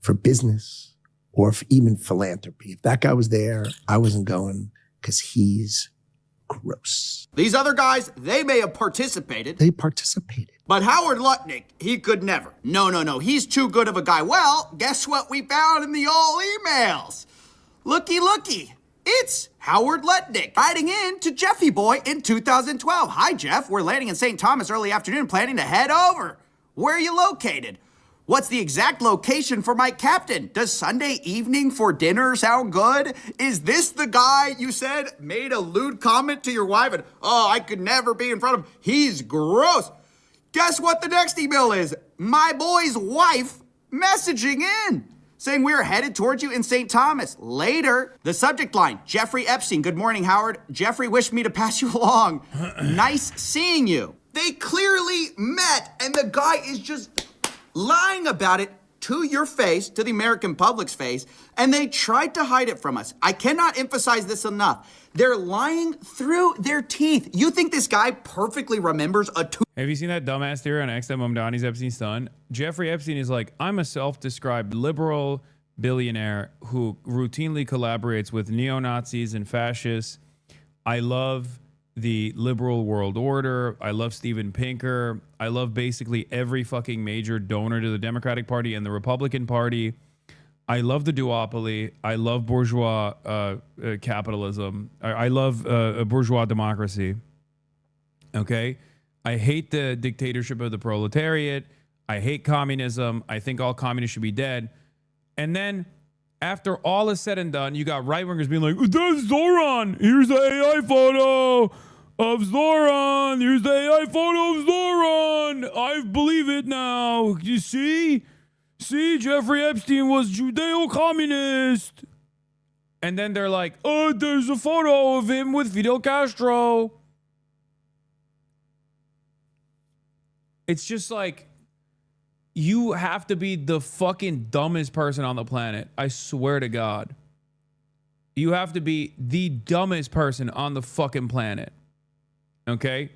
for business, or for even philanthropy. If that guy was there, I wasn't going because he's gross. These other guys, they may have participated. They participated. But Howard Lutnick, he could never. No. He's too good of a guy. Well, guess what we found in the old emails? Looky. It's Howard Lutnick writing in to Jeffy Boy in 2012. Hi, Jeff. We're landing in St. Thomas early afternoon, planning to head over. Where are you located? What's the exact location for my captain? Does Sunday evening for dinner sound good? Is this the guy you said made a lewd comment to your wife and, oh, I could never be in front of him. He's gross. Guess what the next email is? My boy's wife messaging in, saying we're headed towards you in St. Thomas. Later, the subject line, Jeffrey Epstein. Good morning, Howard. Jeffrey wished me to pass you along. Nice seeing you. They clearly met, and the guy is just lying about it to your face, to the American public's face, and they tried to hide it from us. I cannot emphasize this enough. They're lying through their teeth. You think this guy perfectly remembers a Have you seen that dumbass theory on X that Mamdani's Epstein's son? Jeffrey Epstein is like, I'm a self-described liberal billionaire who routinely collaborates with neo-Nazis and fascists. I love the liberal world order. I love Steven Pinker. I love basically every fucking major donor to the Democratic Party and the Republican Party. I love the duopoly. I love bourgeois capitalism. I love bourgeois democracy. Okay? I hate the dictatorship of the proletariat. I hate communism. I think all communists should be dead. And then after all is said and done, you got right-wingers being like, that's Zoran. Here's the AI photo of Zoran. Here's the AI photo of Zoran. I believe it now. You see? See, Jeffrey Epstein was Judeo-communist. And then they're like, oh, there's a photo of him with Fidel Castro. It's just like, you have to be the fucking dumbest person on the planet. I swear to God. You have to be the dumbest person on the fucking planet. Okay?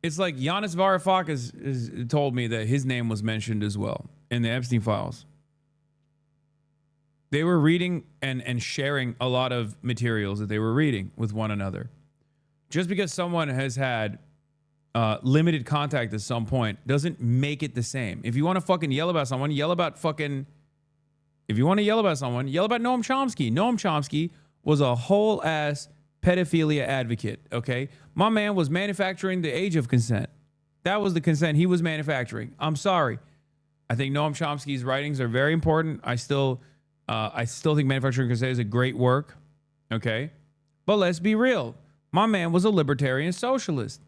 It's like Giannis Varoufakis told me that his name was mentioned as well in the Epstein Files. They were reading and sharing a lot of materials that they were reading with one another. Just because someone has had limited contact at some point doesn't make it the same. If you want to fucking yell about someone, yell about fucking... If you want to yell about someone, yell about Noam Chomsky. Noam Chomsky was a whole-ass pedophilia advocate, okay? My man was manufacturing the age of consent. That was the consent he was manufacturing. I'm sorry. I think Noam Chomsky's writings are very important. I still think Manufacturing Consent is a great work, okay? But let's be real. My man was a libertarian socialist,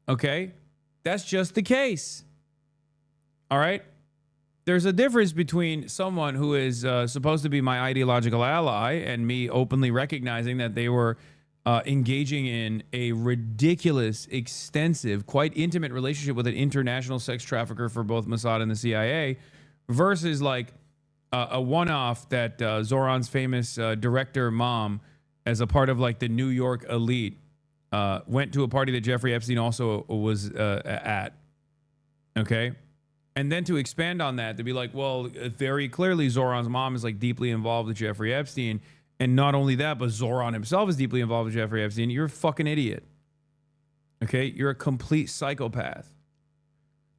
okay? That's just the case, all right? There's a difference between someone who is supposed to be my ideological ally and me openly recognizing that they were engaging in a ridiculous, extensive, quite intimate relationship with an international sex trafficker for both Mossad and the CIA versus like a one-off that Zoran's famous director mom, as a part of like the New York elite, went to a party that Jeffrey Epstein also was at. Okay? And then to expand on that, to be like, well, very clearly Zoran's mom is like deeply involved with Jeffrey Epstein. And not only that, but Zoran himself is deeply involved with Jeffrey Epstein. You're a fucking idiot. Okay? You're a complete psychopath.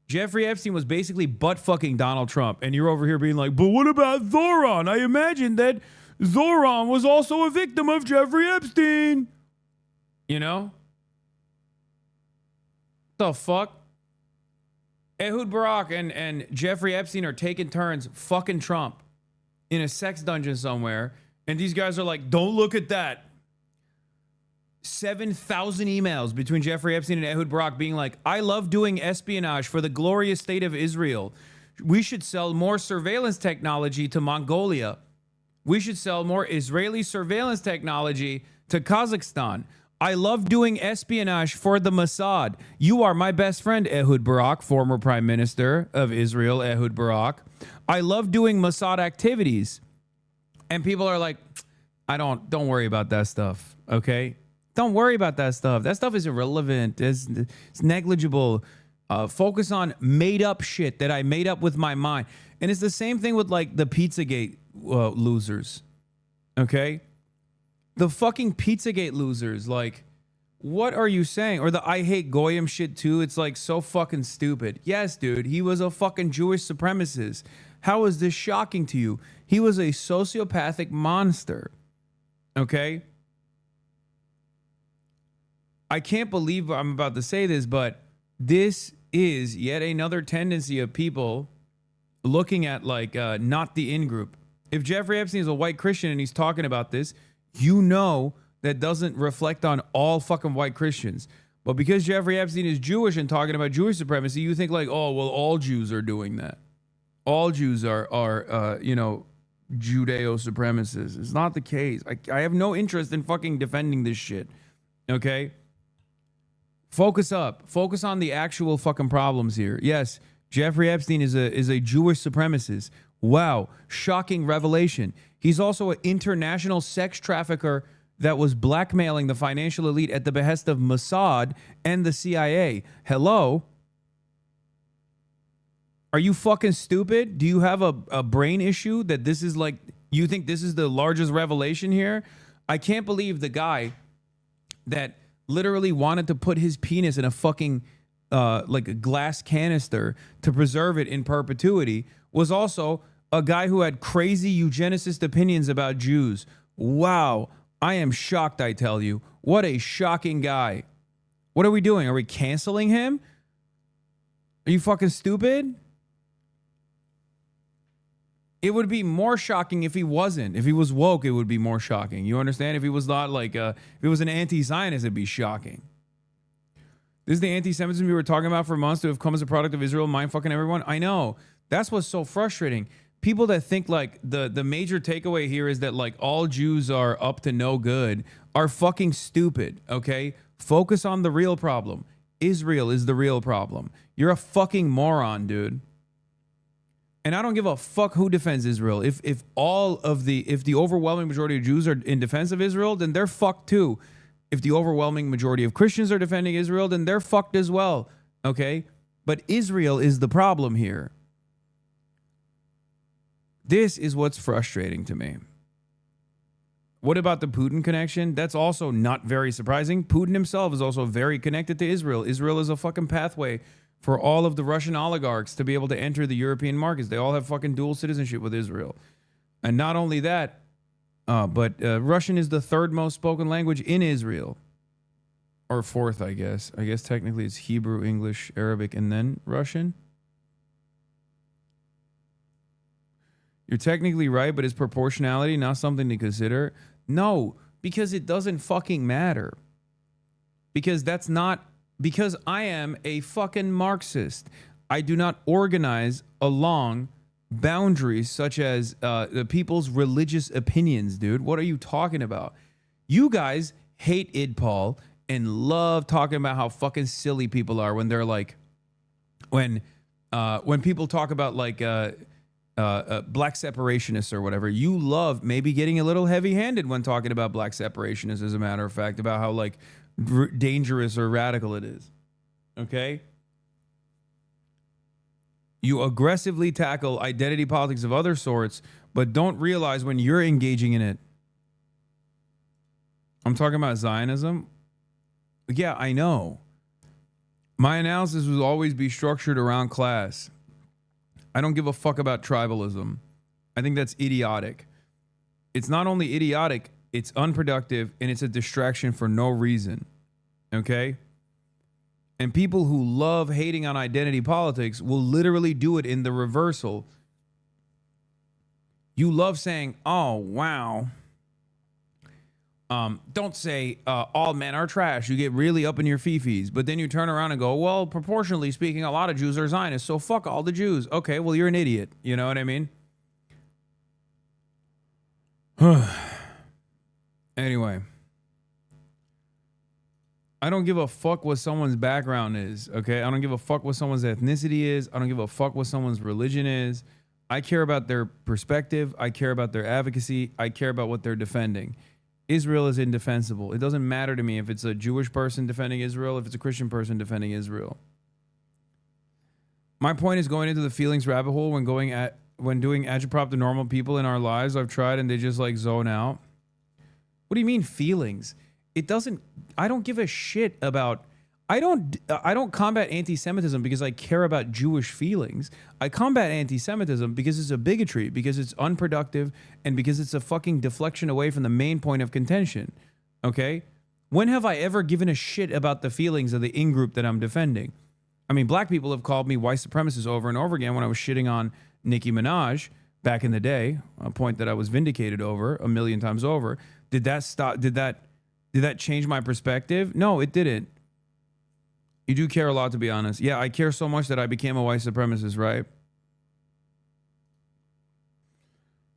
Jeffrey Epstein was basically butt-fucking Donald Trump. And you're over here being like, but what about Zoran? I imagine that Zoran was also a victim of Jeffrey Epstein. You know? The fuck? Ehud Barak and Jeffrey Epstein are taking turns fucking Trump in a sex dungeon somewhere. And these guys are like, don't look at that. 7,000 emails between Jeffrey Epstein and Ehud Barak being like, I love doing espionage for the glorious state of Israel. We should sell more surveillance technology to Mongolia. We should sell more Israeli surveillance technology to Kazakhstan. I love doing espionage for the Mossad. You are my best friend, Ehud Barak, former prime minister of Israel, Ehud Barak. I love doing Mossad activities. And people are like, don't worry about that stuff, okay? Don't worry about that stuff. That stuff is irrelevant. It's negligible. Focus on made up shit that I made up with my mind. And it's the same thing with like the Pizzagate losers, okay? The fucking Pizzagate losers, like, What are you saying? Or the I hate Goyim shit too. It's like so fucking stupid. Yes, dude, he was a fucking Jewish supremacist. How is this shocking to you? He was a sociopathic monster. Okay? I can't believe I'm about to say this, but this is yet another tendency of people looking at like not the in-group. If Jeffrey Epstein is a white Christian and he's talking about this, you know that doesn't reflect on all fucking white Christians. But because Jeffrey Epstein is Jewish and talking about Jewish supremacy, you think like, oh, well, all Jews are doing that. All Jews are you know, Judeo-supremacists. It's not the case. I have no interest in fucking defending this shit. Okay? Focus up. Focus on the actual fucking problems here. Yes, Jeffrey Epstein is a Jewish supremacist. Wow, shocking revelation. He's also an international sex trafficker that was blackmailing the financial elite at the behest of Mossad and the CIA. Hello? Are you fucking stupid? Do you have a brain issue that this is like, you think this is the largest revelation here? I can't believe the guy that literally wanted to put his penis in a fucking like a glass canister to preserve it in perpetuity was also a guy who had crazy eugenicist opinions about Jews. Wow. I am shocked, I tell you. What a shocking guy. What are we doing? Are we canceling him? Are you fucking stupid? It would be more shocking if he wasn't. If he was woke, it would be more shocking. You understand? If he was not like, if he was an anti-Zionist, it'd be shocking. This is the anti-Semitism we were talking about for months to have come as a product of Israel mind-fucking everyone. I know. That's what's so frustrating. People that think like the major takeaway here is that like all Jews are up to no good are fucking stupid, okay? Focus on the real problem. Israel is the real problem. You're a fucking moron, dude. And I don't give a fuck who defends Israel. If the overwhelming majority of Jews are in defense of Israel, then they're fucked too. If the overwhelming majority of Christians are defending Israel, then they're fucked as well, okay? But Israel is the problem here. This is what's frustrating to me. What about the Putin connection? That's also not very surprising. Putin himself is also very connected to Israel. Israel is a fucking pathway for all of the Russian oligarchs to be able to enter the European markets. They all have fucking dual citizenship with Israel. And not only that, but Russian is the third most spoken language in Israel. Or fourth, I guess. I guess technically it's Hebrew, English, Arabic, and then Russian. You're technically right, but is proportionality not something to consider? No, because it doesn't fucking matter. Because that's not, because I am a fucking Marxist. I do not organize along boundaries such as the people's religious opinions, dude. What are you talking about? You guys hate IdPaul and love talking about how fucking silly people are when they're like, when people talk about like, black separationists or whatever. You love maybe getting a little heavy-handed when talking about black separationists, as a matter of fact, about how like dangerous or radical it is. Okay? You aggressively tackle identity politics of other sorts, but don't realize when you're engaging in it. I'm talking about Zionism. Yeah, I know. My analysis will always be structured around class. I don't give a fuck about tribalism. I think that's idiotic. It's not only idiotic, it's unproductive, and it's a distraction for no reason. Okay? And people who love hating on identity politics will literally do it in the reversal. You love saying, oh, wow. Don't say all men are trash. You get really up in your fifis. But then you turn around and go, well, proportionally speaking, a lot of Jews are Zionists, so fuck all the Jews. Okay, well, you're an idiot. You know what I mean? Anyway. I don't give a fuck what someone's background is, okay? I don't give a fuck what someone's ethnicity is. I don't give a fuck what someone's religion is. I care about their perspective. I care about their advocacy. I care about what they're defending. Israel is indefensible. It doesn't matter to me if it's a Jewish person defending Israel, if it's a Christian person defending Israel. My point is going into the feelings rabbit hole when doing agitprop to normal people in our lives. I've tried and they just like zone out. What do you mean feelings? it doesn't, I don't give a shit about, I don't combat anti-Semitism because I care about Jewish feelings. I combat anti-Semitism because it's a bigotry, because it's unproductive, and because it's a fucking deflection away from the main point of contention. Okay? When have I ever given a shit about the feelings of the in-group that I'm defending? I mean, black people have called me white supremacists over and over again when I was shitting on Nicki Minaj back in the day, a point that I was vindicated over a million times over. Did that stop? Did that change my perspective? No, it didn't. You do care a lot, to be honest. Yeah, I care so much that I became a white supremacist, right?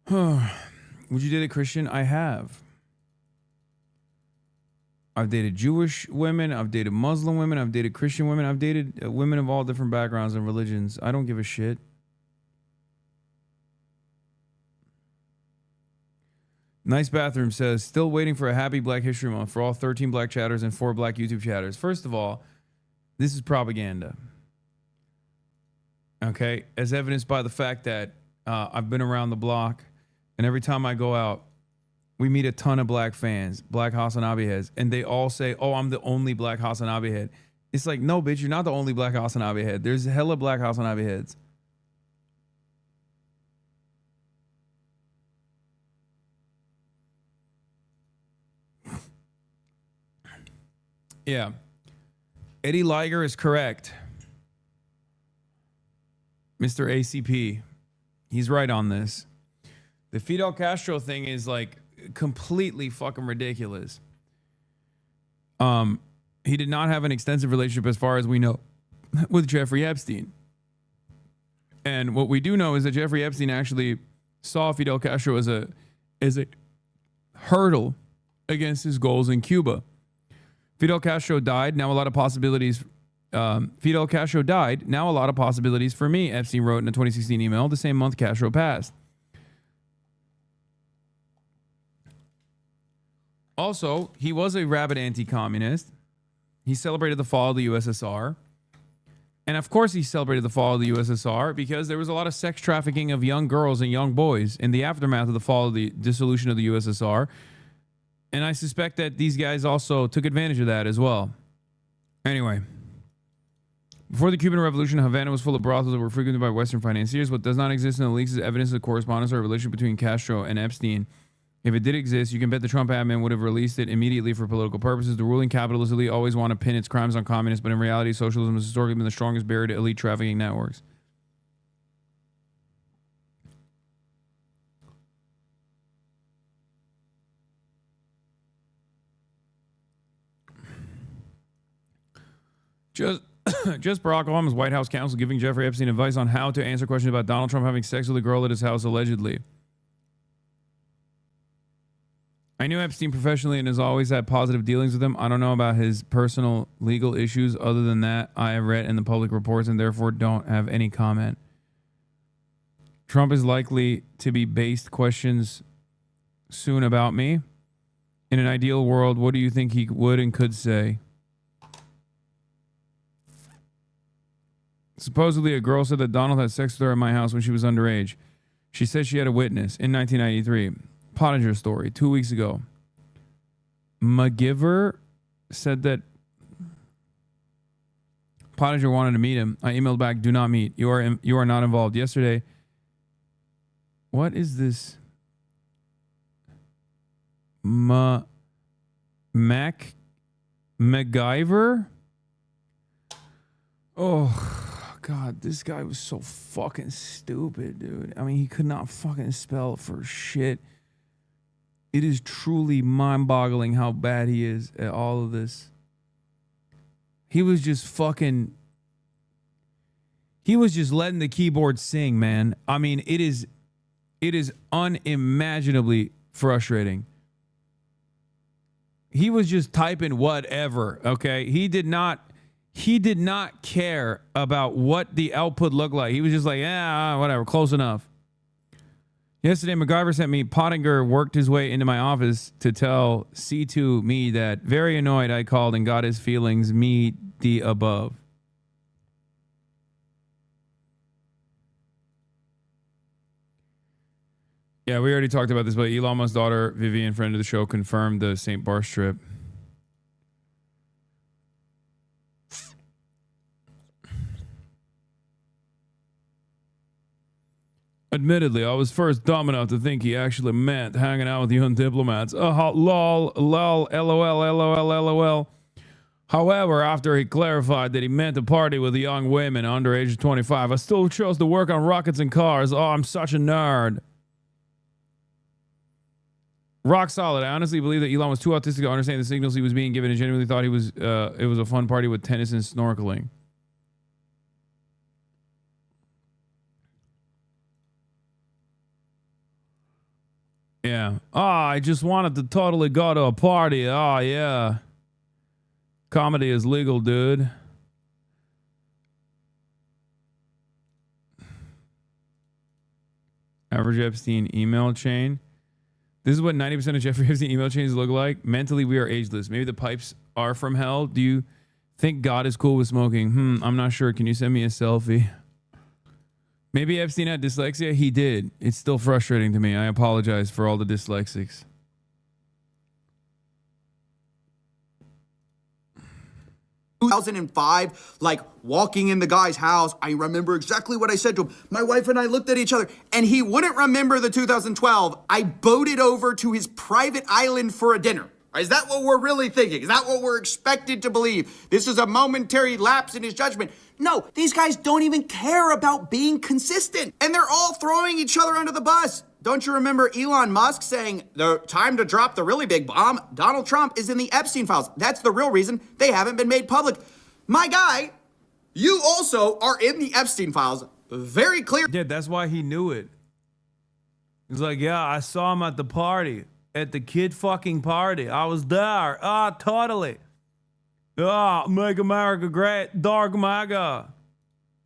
Would you date a Christian? I have. I've dated Jewish women. I've dated Muslim women. I've dated Christian women. I've dated women of all different backgrounds and religions. I don't give a shit. Nice Bathroom says, still waiting for a happy Black History Month for all 13 black chatters and 4 black YouTube chatters. First of all, this is propaganda. Okay? As evidenced by the fact that I've been around the block, and every time I go out, we meet a ton of black fans, black Hasanabi heads, and they all say, oh, I'm the only black Hasanabi head. It's like, no, bitch, you're not the only black Hasanabi head. There's hella black Hasanabi heads. Yeah. Eddie Liger is correct. Mr. ACP. He's right on this. The Fidel Castro thing is like completely fucking ridiculous. He did not have an extensive relationship, as far as we know, with Jeffrey Epstein. And what we do know is that Jeffrey Epstein actually saw Fidel Castro as a hurdle against his goals in Cuba. Fidel Castro died. Now a lot of possibilities. Fidel Castro died. Now a lot of possibilities for me, Epstein wrote in a 2016 email the same month Castro passed. Also, he was a rabid anti-communist. He celebrated the fall of the USSR. And of course he celebrated the fall of the USSR because there was a lot of sex trafficking of young girls and young boys in the aftermath of the fall of the dissolution of the USSR. And I suspect that these guys also took advantage of that as well. Anyway, before the Cuban Revolution, Havana was full of brothels that were frequented by Western financiers. What does not exist in the leaks is evidence of correspondence or relation between Castro and Epstein. If it did exist, you can bet the Trump admin would have released it immediately for political purposes. The ruling capitalist elite always want to pin its crimes on communists, but in reality, socialism has historically been the strongest barrier to elite trafficking networks. Just Barack Obama's White House counsel giving Jeffrey Epstein advice on how to answer questions about Donald Trump having sex with a girl at his house, allegedly. I knew Epstein professionally and has always had positive dealings with him. I don't know about his personal legal issues. Other than that, I have read in the public reports and therefore don't have any comment. Trump is likely to be based questions soon about me. In an ideal world, what do you think he would and could say? Supposedly, a girl said that Donald had sex with her at my house when she was underage. She said she had a witness in 1993. Pottinger story, 2 weeks ago. McGiver said that Pottinger wanted to meet him. I emailed back, do not meet. You are not involved. Yesterday, what is this? MacGyver? Oh, God, this guy was so fucking stupid, dude. I mean, he could not fucking spell for shit. It is truly mind-boggling how bad he is at all of this. He was just fucking... He was just letting the keyboard sing, man. I mean, it is unimaginably frustrating. He was just typing whatever, okay? He did not care about what the output looked like. He was just like, yeah, whatever, close enough. Yesterday, MacGyver sent me, Pottinger worked his way into my office to tell C2 me that, very annoyed, I called and got his feelings, me the above. Yeah, we already talked about this, but Elon Musk's daughter, Vivian, friend of the show, confirmed the St. Bart's trip. Admittedly, I was first dumb enough to think he actually meant hanging out with young diplomats. Lol, lol, lol. However, after he clarified that he meant to party with young women under age 25, I still chose to work on rockets and cars. Oh, I'm such a nerd. Rock solid. I honestly believe that Elon was too autistic to understand the signals he was being given and genuinely thought it was a fun party with tennis and snorkeling. Yeah. I just wanted to totally go to a party. Oh, yeah. Comedy is legal, dude. Average Epstein email chain. This is what 90% of Jeffrey Epstein email chains look like. Mentally, we are ageless. Maybe the pipes are from hell. Do you think God is cool with smoking? I'm not sure. Can you send me a selfie? Maybe Epstein had dyslexia. He did. It's still frustrating to me. I apologize for all the dyslexics. 2005, like walking in the guy's house. I remember exactly what I said to him. My wife and I looked at each other, and he wouldn't remember the 2012. I boated over to his private island for a dinner. Is that what we're really thinking? Is that what we're expected to believe? This is a momentary lapse in his judgment. No, these guys don't even care about being consistent. And they're all throwing each other under the bus. Don't you remember Elon Musk saying, the time to drop the really big bomb, Donald Trump is in the Epstein Files. That's the real reason they haven't been made public. My guy, you also are in the Epstein Files. Very clear. Yeah, that's why he knew it. He's like, yeah, I saw him at the party. At the kid fucking party. I was there. Totally. Make America great. Dark MAGA.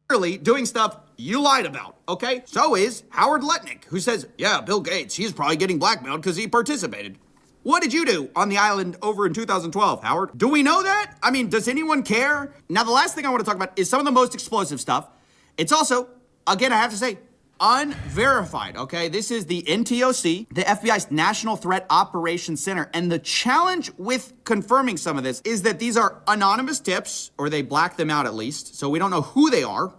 Clearly doing stuff you lied about, okay? So is Howard Lutnick, who says, yeah, Bill Gates, he's probably getting blackmailed because he participated. What did you do on the island over in 2012, Howard? Do we know that? I mean, does anyone care? Now, the last thing I want to talk about is some of the most explosive stuff. It's also, again, I have to say, unverified, okay? This is the NTOC, the FBI's National Threat Operations Center. And the challenge with confirming some of this is that these are anonymous tips, or they black them out at least, so we don't know who they are,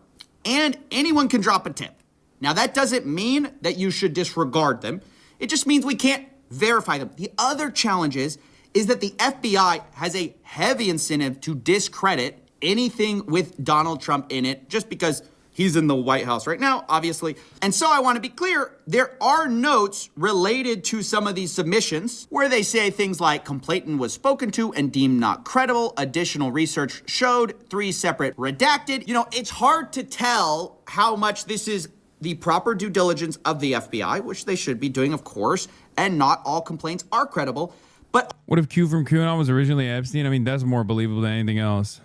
and anyone can drop a tip. Now, that doesn't mean that you should disregard them. It just means we can't verify them. The other challenge is that the FBI has a heavy incentive to discredit anything with Donald Trump in it, just because he's in the White House right now, obviously. And so I want to be clear, there are notes related to some of these submissions where they say things like complainant was spoken to and deemed not credible. Additional research showed 3 separate redacted. You know, it's hard to tell how much this is the proper due diligence of the FBI, which they should be doing, of course, and not all complaints are credible. But what if Q from QAnon was originally Epstein? I mean, that's more believable than anything else.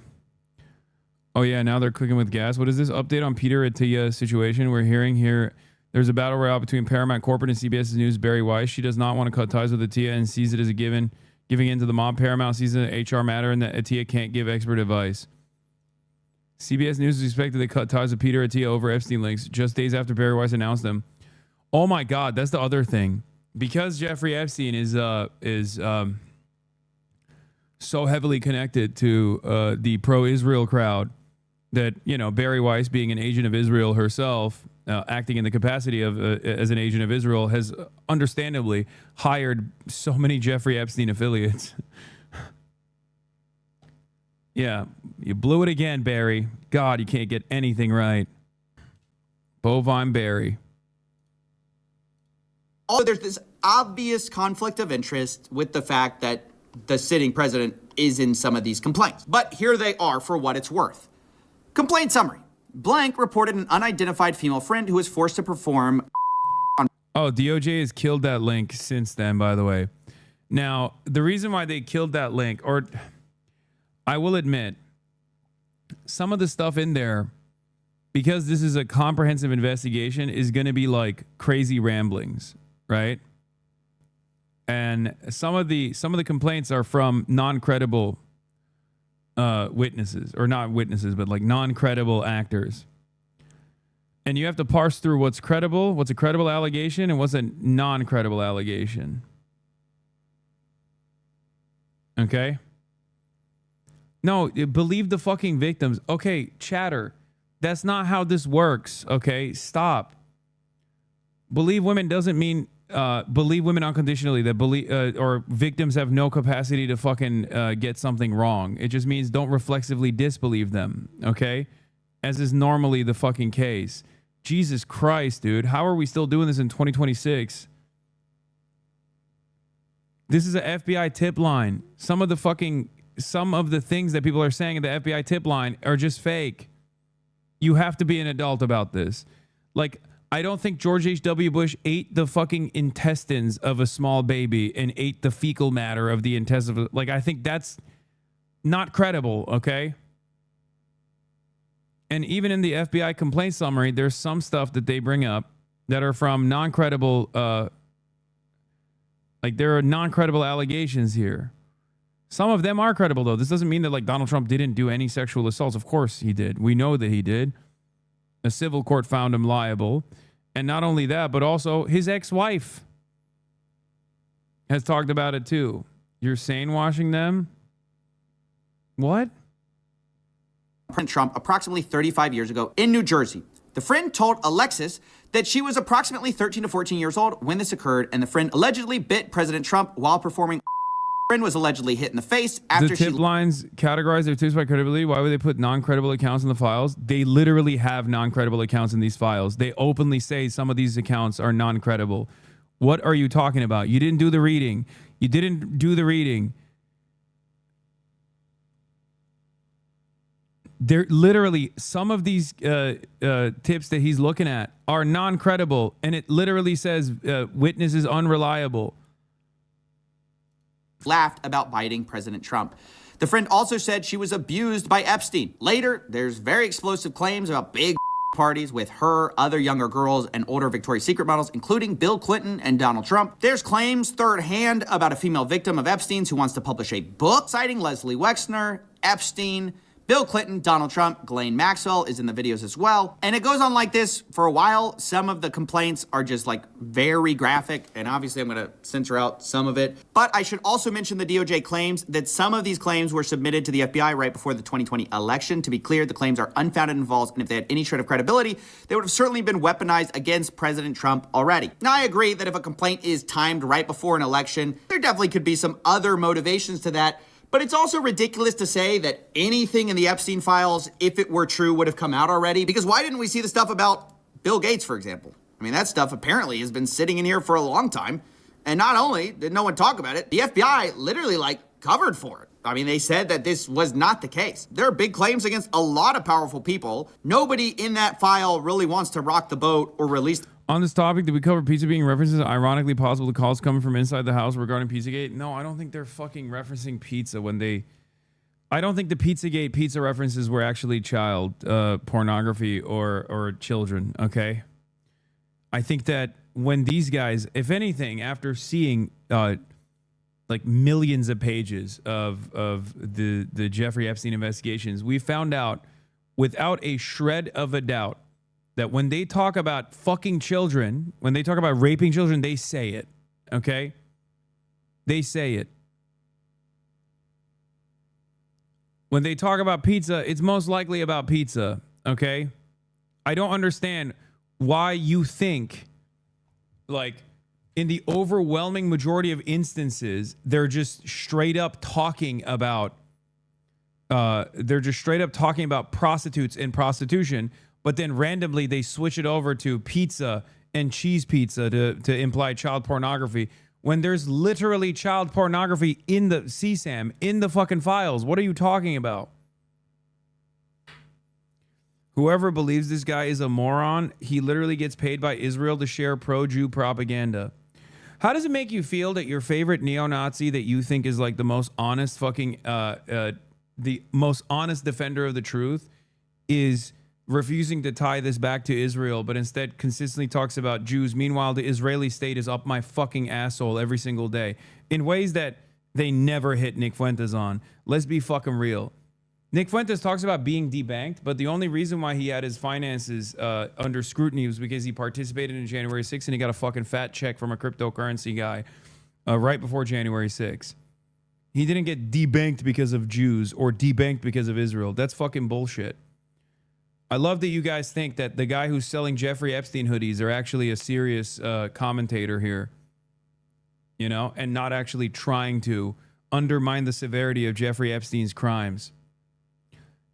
Oh, yeah, now they're cooking with gas. What is this update on Peter Attia situation? We're hearing here there's a battle royale between Paramount Corporate and CBS News' Barry Weiss. She does not want to cut ties with Attia and sees it as a given, giving in to the mob. Paramount sees it an HR matter and that Attia can't give expert advice. CBS News is expected to cut ties with Peter Attia over Epstein links just days after Barry Weiss announced them. Oh, my God, that's the other thing. Because Jeffrey Epstein is so heavily connected to the pro-Israel crowd, that, you know, Barry Weiss, being an agent of Israel herself, acting in the capacity of as an agent of Israel, has understandably hired so many Jeffrey Epstein affiliates. Yeah, you blew it again, Barry. God, you can't get anything right. Bovine Barry. Oh, there's this obvious conflict of interest with the fact that the sitting president is in some of these complaints. But here they are for what it's worth. Complaint summary. Blank reported an unidentified female friend who was forced to perform on... Oh, DOJ has killed that link since then, by the way. Now, the reason why they killed that link, or I will admit, some of the stuff in there, because this is a comprehensive investigation, is going to be like crazy ramblings, right? And some of the complaints are from non-credible witnesses, or not witnesses, but like non-credible actors. And you have to parse through what's credible, what's a credible allegation, and what's a non-credible allegation. Okay? No, believe the fucking victims. Okay, chatter. That's not how this works, okay? Stop. Believe women doesn't mean believe women unconditionally, that believe or victims have no capacity to fucking get something wrong. It just means don't reflexively disbelieve them, okay? As is normally the fucking case. Jesus Christ, dude. How are we still doing this in 2026? This is a FBI tip line. Some of the things that people are saying in the FBI tip line are just fake. You have to be an adult about this. Like, I don't think George H.W. Bush ate the fucking intestines of a small baby and ate the fecal matter of the intestines. Like, I think that's not credible, okay? And even in the FBI complaint summary, there's some stuff that they bring up that are from non-credible, like there are non-credible allegations here. Some of them are credible, though. This doesn't mean that like Donald Trump didn't do any sexual assaults. Of course he did. We know that he did. A civil court found him liable. And not only that, but also his ex-wife has talked about it too. You're sane washing them? What? President Trump approximately 35 years ago in New Jersey. The friend told Alexis that she was approximately 13 to 14 years old when this occurred, and the friend allegedly bit President Trump while performing. The friend was allegedly hit in the face after the tip lines categorize their tips by credibility. Why would they put non-credible accounts in the files? They literally have non-credible accounts in these files. They openly say some of these accounts are non-credible. What are you talking about? You didn't do the reading. You didn't do the reading. They're literally, some of these tips that he's looking at are non-credible, and it literally says witness is unreliable. Laughed about biting President Trump. The friend also said she was abused by Epstein. Later, there's very explosive claims about big parties with her, other younger girls, and older Victoria's Secret models, including Bill Clinton and Donald Trump. There's claims third hand about a female victim of Epstein's who wants to publish a book citing Leslie Wexner, Epstein, Bill Clinton, Donald Trump, Ghislaine Maxwell is in the videos as well. And it goes on like this for a while. Some of the complaints are just like very graphic, and obviously I'm gonna censor out some of it. But I should also mention the DOJ claims that some of these claims were submitted to the FBI right before the 2020 election. To be clear, the claims are unfounded and false, and if they had any shred of credibility, they would have certainly been weaponized against President Trump already. Now, I agree that if a complaint is timed right before an election, there definitely could be some other motivations to that. But it's also ridiculous to say that anything in the Epstein files, if it were true, would have come out already. Because why didn't we see the stuff about Bill Gates, for example? I mean, that stuff apparently has been sitting in here for a long time. And not only did no one talk about it, the FBI literally covered for it. I mean, they said that this was not the case. There are big claims against a lot of powerful people. Nobody in that file really wants to rock the boat or release. On this topic, did we cover pizza being references? Ironically possible, the calls coming from inside the house regarding Pizzagate. No, I don't think they're fucking referencing pizza when they. I don't think the Pizzagate pizza references were actually child pornography or children. Okay, I think that when these guys, if anything, after seeing like millions of pages of the Jeffrey Epstein investigations, we found out without a shred of a doubt that when they talk about fucking children, when they talk about raping children, they say it, okay? They say it. When they talk about pizza, it's most likely about pizza, okay? I don't understand why you think, like, in the overwhelming majority of instances, they're just straight up talking about, prostitutes and prostitution, but then randomly they switch it over to pizza and cheese pizza to imply child pornography when there's literally child pornography in the CSAM, in the fucking files. What are you talking about? Whoever believes this guy is a moron, he literally gets paid by Israel to share pro-Jew propaganda. How does it make you feel that your favorite neo-Nazi that you think is like the most honest fucking, the most honest defender of the truth is refusing to tie this back to Israel, but instead consistently talks about Jews? Meanwhile, the Israeli state is up my fucking asshole every single day in ways that they never hit Nick Fuentes on. Let's be fucking real. Nick Fuentes talks about being debanked, but the only reason why he had his finances under scrutiny was because he participated in January 6th and he got a fucking fat check from a cryptocurrency guy right before January 6th. He didn't get debanked because of Jews or debanked because of Israel. That's fucking bullshit. I love that you guys think that the guy who's selling Jeffrey Epstein hoodies are actually a serious commentator here, you know, and not actually trying to undermine the severity of Jeffrey Epstein's crimes.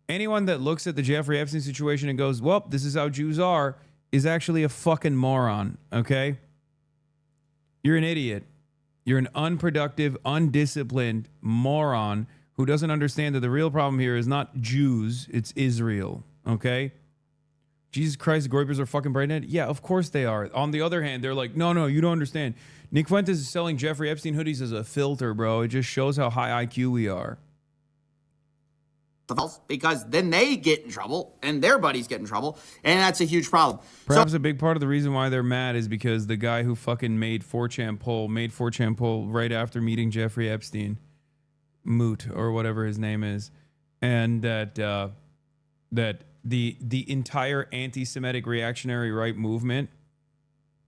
Anyone that looks at the Jeffrey Epstein situation and goes, well, this is how Jews are, is actually a fucking moron, okay? You're an idiot. You're an unproductive, undisciplined moron who doesn't understand that the real problem here is not Jews, it's Israel, okay? Jesus Christ, the Goypers are fucking braindead? Yeah, of course they are. On the other hand, they're like, no, you don't understand. Nick Fuentes is selling Jeffrey Epstein hoodies as a filter, bro. It just shows how high IQ we are. Because then they get in trouble and their buddies get in trouble, and that's a huge problem. Perhaps a big part of the reason why they're mad is because the guy who fucking made 4chan poll right after meeting Jeffrey Epstein, Moot or whatever his name is, and that the entire anti-Semitic reactionary right movement,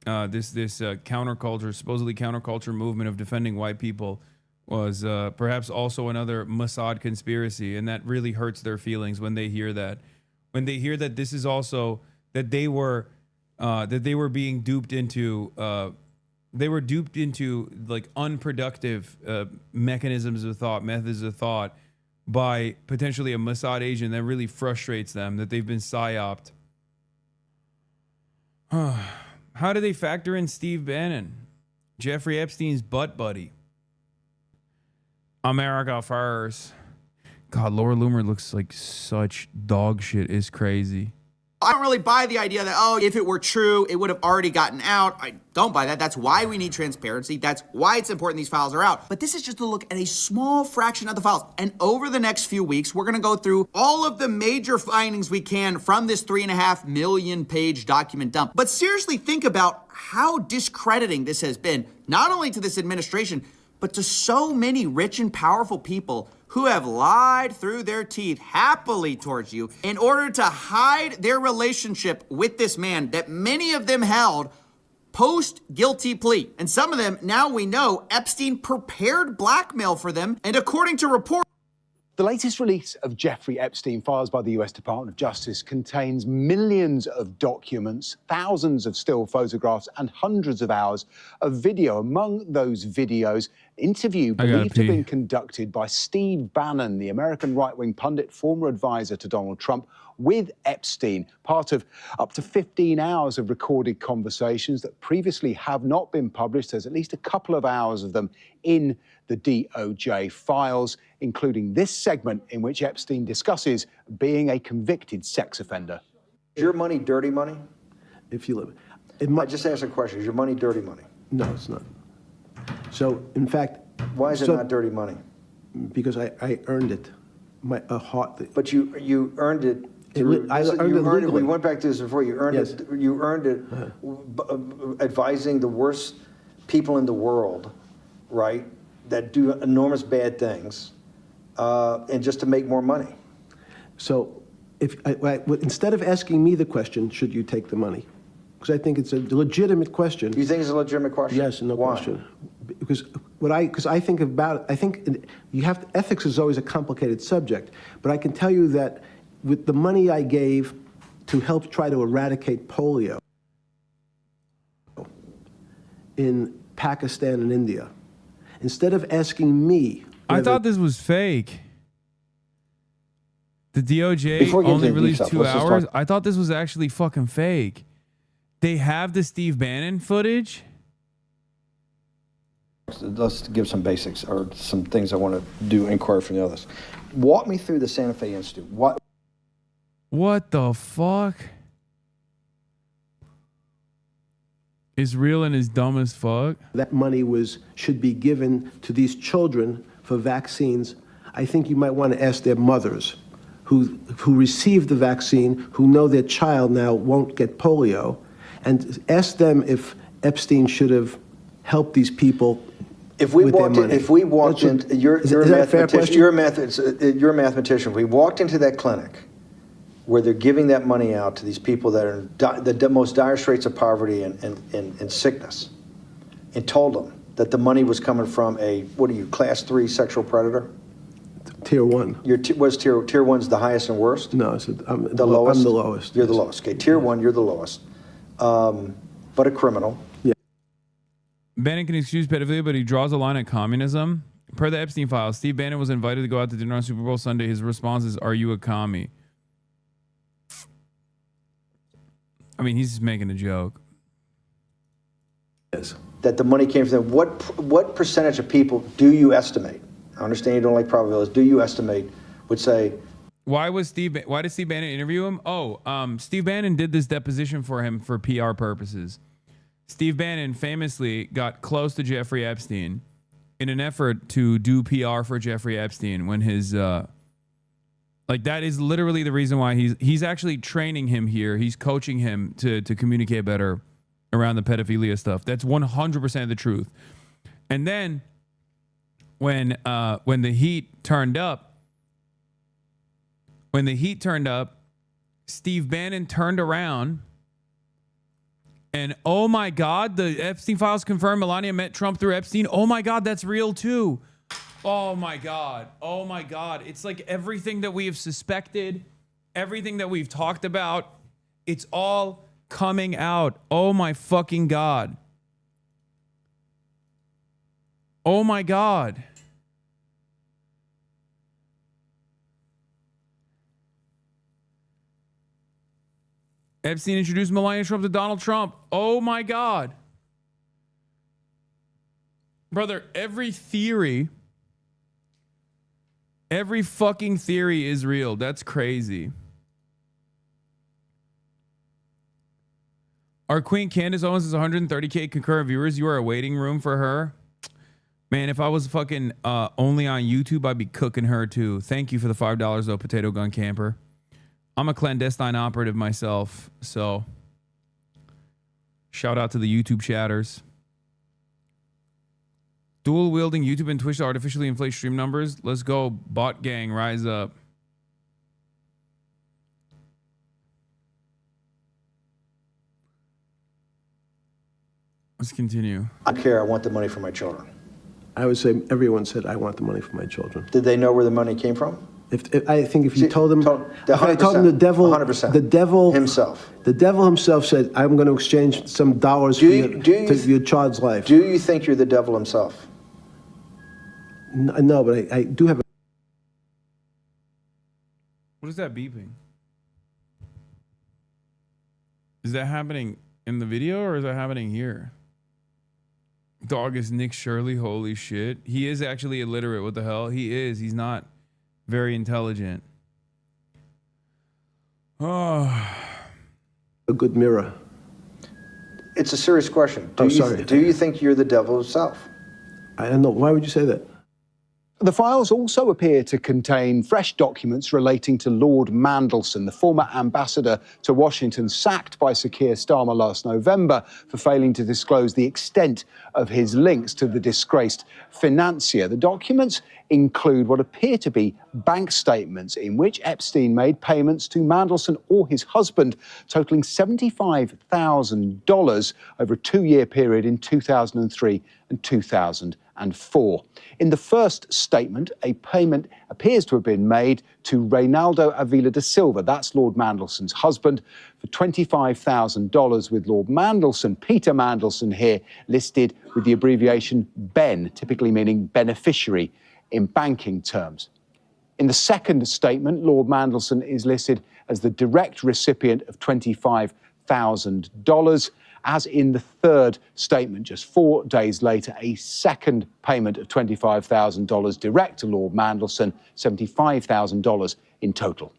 this counterculture, supposedly counterculture movement of defending white people, was perhaps also another Mossad conspiracy, and that really hurts their feelings when they hear that. When they hear that this is also that they were being duped into like unproductive mechanisms of thought, methods of thought by potentially a Mossad agent that really frustrates them, that they've been psyoped. How do they factor in Steve Bannon, Jeffrey Epstein's butt buddy? America first. God, Laura Loomer looks like such dog shit. It's crazy. I don't really buy the idea that, oh, if it were true, it would have already gotten out. I don't buy that. That's why we need transparency. That's why it's important these files are out. But this is just a look at a small fraction of the files. And over the next few weeks, we're going to go through all of the major findings we can from this 3.5 million page document dump. But seriously, think about how discrediting this has been, not only to this administration, but to so many rich and powerful people who have lied through their teeth happily towards you in order to hide their relationship with this man that many of them held post-guilty plea. And some of them, now we know, Epstein prepared blackmail for them. And according to reports, the latest release of Jeffrey Epstein Files by the US Department of Justice contains millions of documents, thousands of still photographs, and hundreds of hours of video. Among those videos, interview believed to have been conducted by Steve Bannon, the American right-wing pundit, former advisor to Donald Trump, with Epstein, part of up to 15 hours of recorded conversations that previously have not been published. There's at least a couple of hours of them in the DOJ files, including this segment in which Epstein discusses being a convicted sex offender. Is your money dirty money? If you live, I just asked a question. Is your money dirty money? No, it's not. So, in fact, why is it not dirty money? Because I earned it. But you earned it. I earned it legally. We went back to this before. You earned it. You earned it advising the worst people in the world, right? That do enormous bad things, and just to make more money. So, instead of asking me the question, should you take the money? Because I think it's a legitimate question. You think it's a legitimate question? Yes, no question. Because I think about, ethics is always a complicated subject, but I can tell you that with the money I gave to help try to eradicate polio in Pakistan and India, instead of asking me, I thought this was fake. The DOJ only released 2 hours. I thought this was actually fucking fake. They have the Steve Bannon footage. Let's give some basics or some things I want to do inquiry from the others. Walk me through the Santa Fe Institute. What the fuck? Is real and is dumb as fuck. That money should be given to these children for vaccines. I think you might want to ask their mothers who received the vaccine, who know their child now won't get polio, and ask them if Epstein should have helped these people. If we walked in, you're a mathematician. If we walked into that clinic where they're giving that money out to these people that are in the most dire straits of poverty and sickness, and told them that the money was coming from a, Class 3 sexual predator? Tier 1. What's tier 1's the highest and worst? No, I'm the lowest. I'm the lowest. You're the lowest. Okay, tier 1, you're the lowest. But a criminal. Yeah. Bannon can excuse pedophilia, but he draws a line at communism. Per the Epstein Files, Steve Bannon was invited to go out to dinner on Super Bowl Sunday. His response is, "Are you a commie?" I mean, he's just making a joke. Yes. That the money came from them. What percentage of people do you estimate? I understand you don't like probabilities. Do you estimate would say? Why did Steve Bannon interview him? Steve Bannon did this deposition for him for PR purposes. Steve Bannon famously got close to Jeffrey Epstein in an effort to do PR for Jeffrey Epstein when his that is literally the reason why he's actually training him here. He's coaching him to communicate better around the pedophilia stuff. That's 100% the truth. And then when the heat turned up, Steve Bannon turned around and, oh my God, the Epstein Files confirmed Melania met Trump through Epstein. Oh my God, that's real too. Oh my God. Oh my God. It's like everything that we have suspected, everything that we've talked about, it's all coming out. Oh my fucking God. Oh my God. Epstein introduced Melania Trump to Donald Trump. Oh my God. Brother, every fucking theory is real. That's crazy. Our Queen Candace Owens is 130K concurrent viewers. You are a waiting room for her. Man, if I was fucking only on YouTube, I'd be cooking her too. Thank you for the $5 though, Potato Gun Camper. I'm a clandestine operative myself, so shout out to the YouTube chatters. Dual wielding YouTube and Twitch to artificially inflate stream numbers. Let's go, bot gang, rise up. Let's continue. I don't care. I want the money for my children. I would say everyone said, I want the money for my children. Did they know where the money came from? I think if you told them, I told them the devil, 100%. the devil himself. The devil himself said, I'm going to exchange some dollars for your child's life. Do you think you're the devil himself? No, but I do have a... What is that beeping? Is that happening in the video or is that happening here? Dog is Nick Shirley. Holy shit. He is actually illiterate. What the hell? He is. He's not very intelligent. Oh. A good mirror. It's a serious question. Do you think you're the devil himself? I don't know. Why would you say that? The files also appear to contain fresh documents relating to Lord Mandelson, the former ambassador to Washington, sacked by Sir Keir Starmer last November for failing to disclose the extent of his links to the disgraced financier. The documents include what appear to be bank statements in which Epstein made payments to Mandelson or his husband, totaling $75,000 over a 2-year period in 2003 and 2004. In the first statement, a payment appears to have been made to Reynaldo Avila da Silva, that's Lord Mandelson's husband, for $25,000 with Lord Mandelson, Peter Mandelson here, listed with the abbreviation BEN, typically meaning beneficiary in banking terms. In the second statement, Lord Mandelson is listed as the direct recipient of $25,000. As in the third statement, just 4 days later, a second payment of $25,000 direct to Lord Mandelson, $75,000 in total.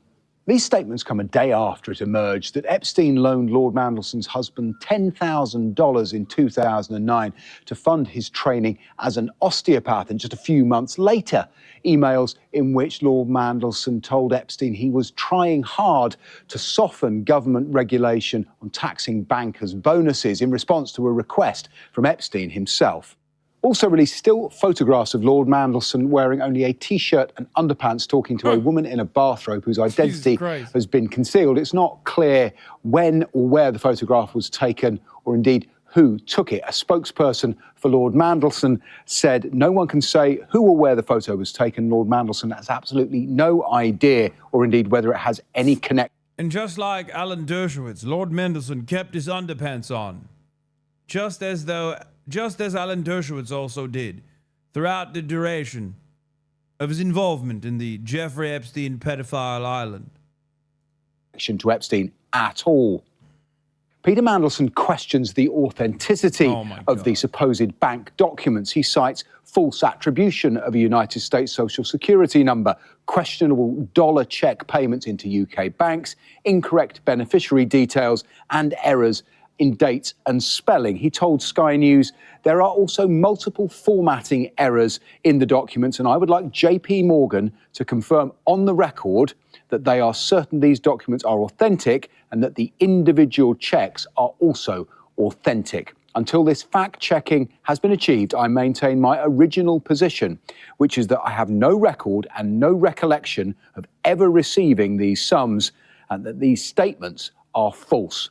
These statements come a day after it emerged that Epstein loaned Lord Mandelson's husband $10,000 in 2009 to fund his training as an osteopath. And just a few months later, emails in which Lord Mandelson told Epstein he was trying hard to soften government regulation on taxing bankers' bonuses in response to a request from Epstein himself. Also released still photographs of Lord Mandelson wearing only a T-shirt and underpants talking to a woman in a bathrobe whose identity has been concealed. It's not clear when or where the photograph was taken or indeed who took it. A spokesperson for Lord Mandelson said no one can say who or where the photo was taken. Lord Mandelson has absolutely no idea or indeed whether it has any connection. And just like Alan Dershowitz, Lord Mandelson kept his underpants on. Just as Alan Dershowitz also did throughout the duration of his involvement in the Jeffrey Epstein pedophile island. To Epstein at all. Peter Mandelson questions the authenticity of the supposed bank documents. He cites false attribution of a United States Social Security number, questionable dollar check payments into UK banks, incorrect beneficiary details, and errors in dates and spelling. He told Sky News there are also multiple formatting errors in the documents, and I would like JP Morgan to confirm on the record that they are certain these documents are authentic and that the individual checks are also authentic. Until this fact-checking has been achieved, I maintain my original position, which is that I have no record and no recollection of ever receiving these sums and that these statements are false.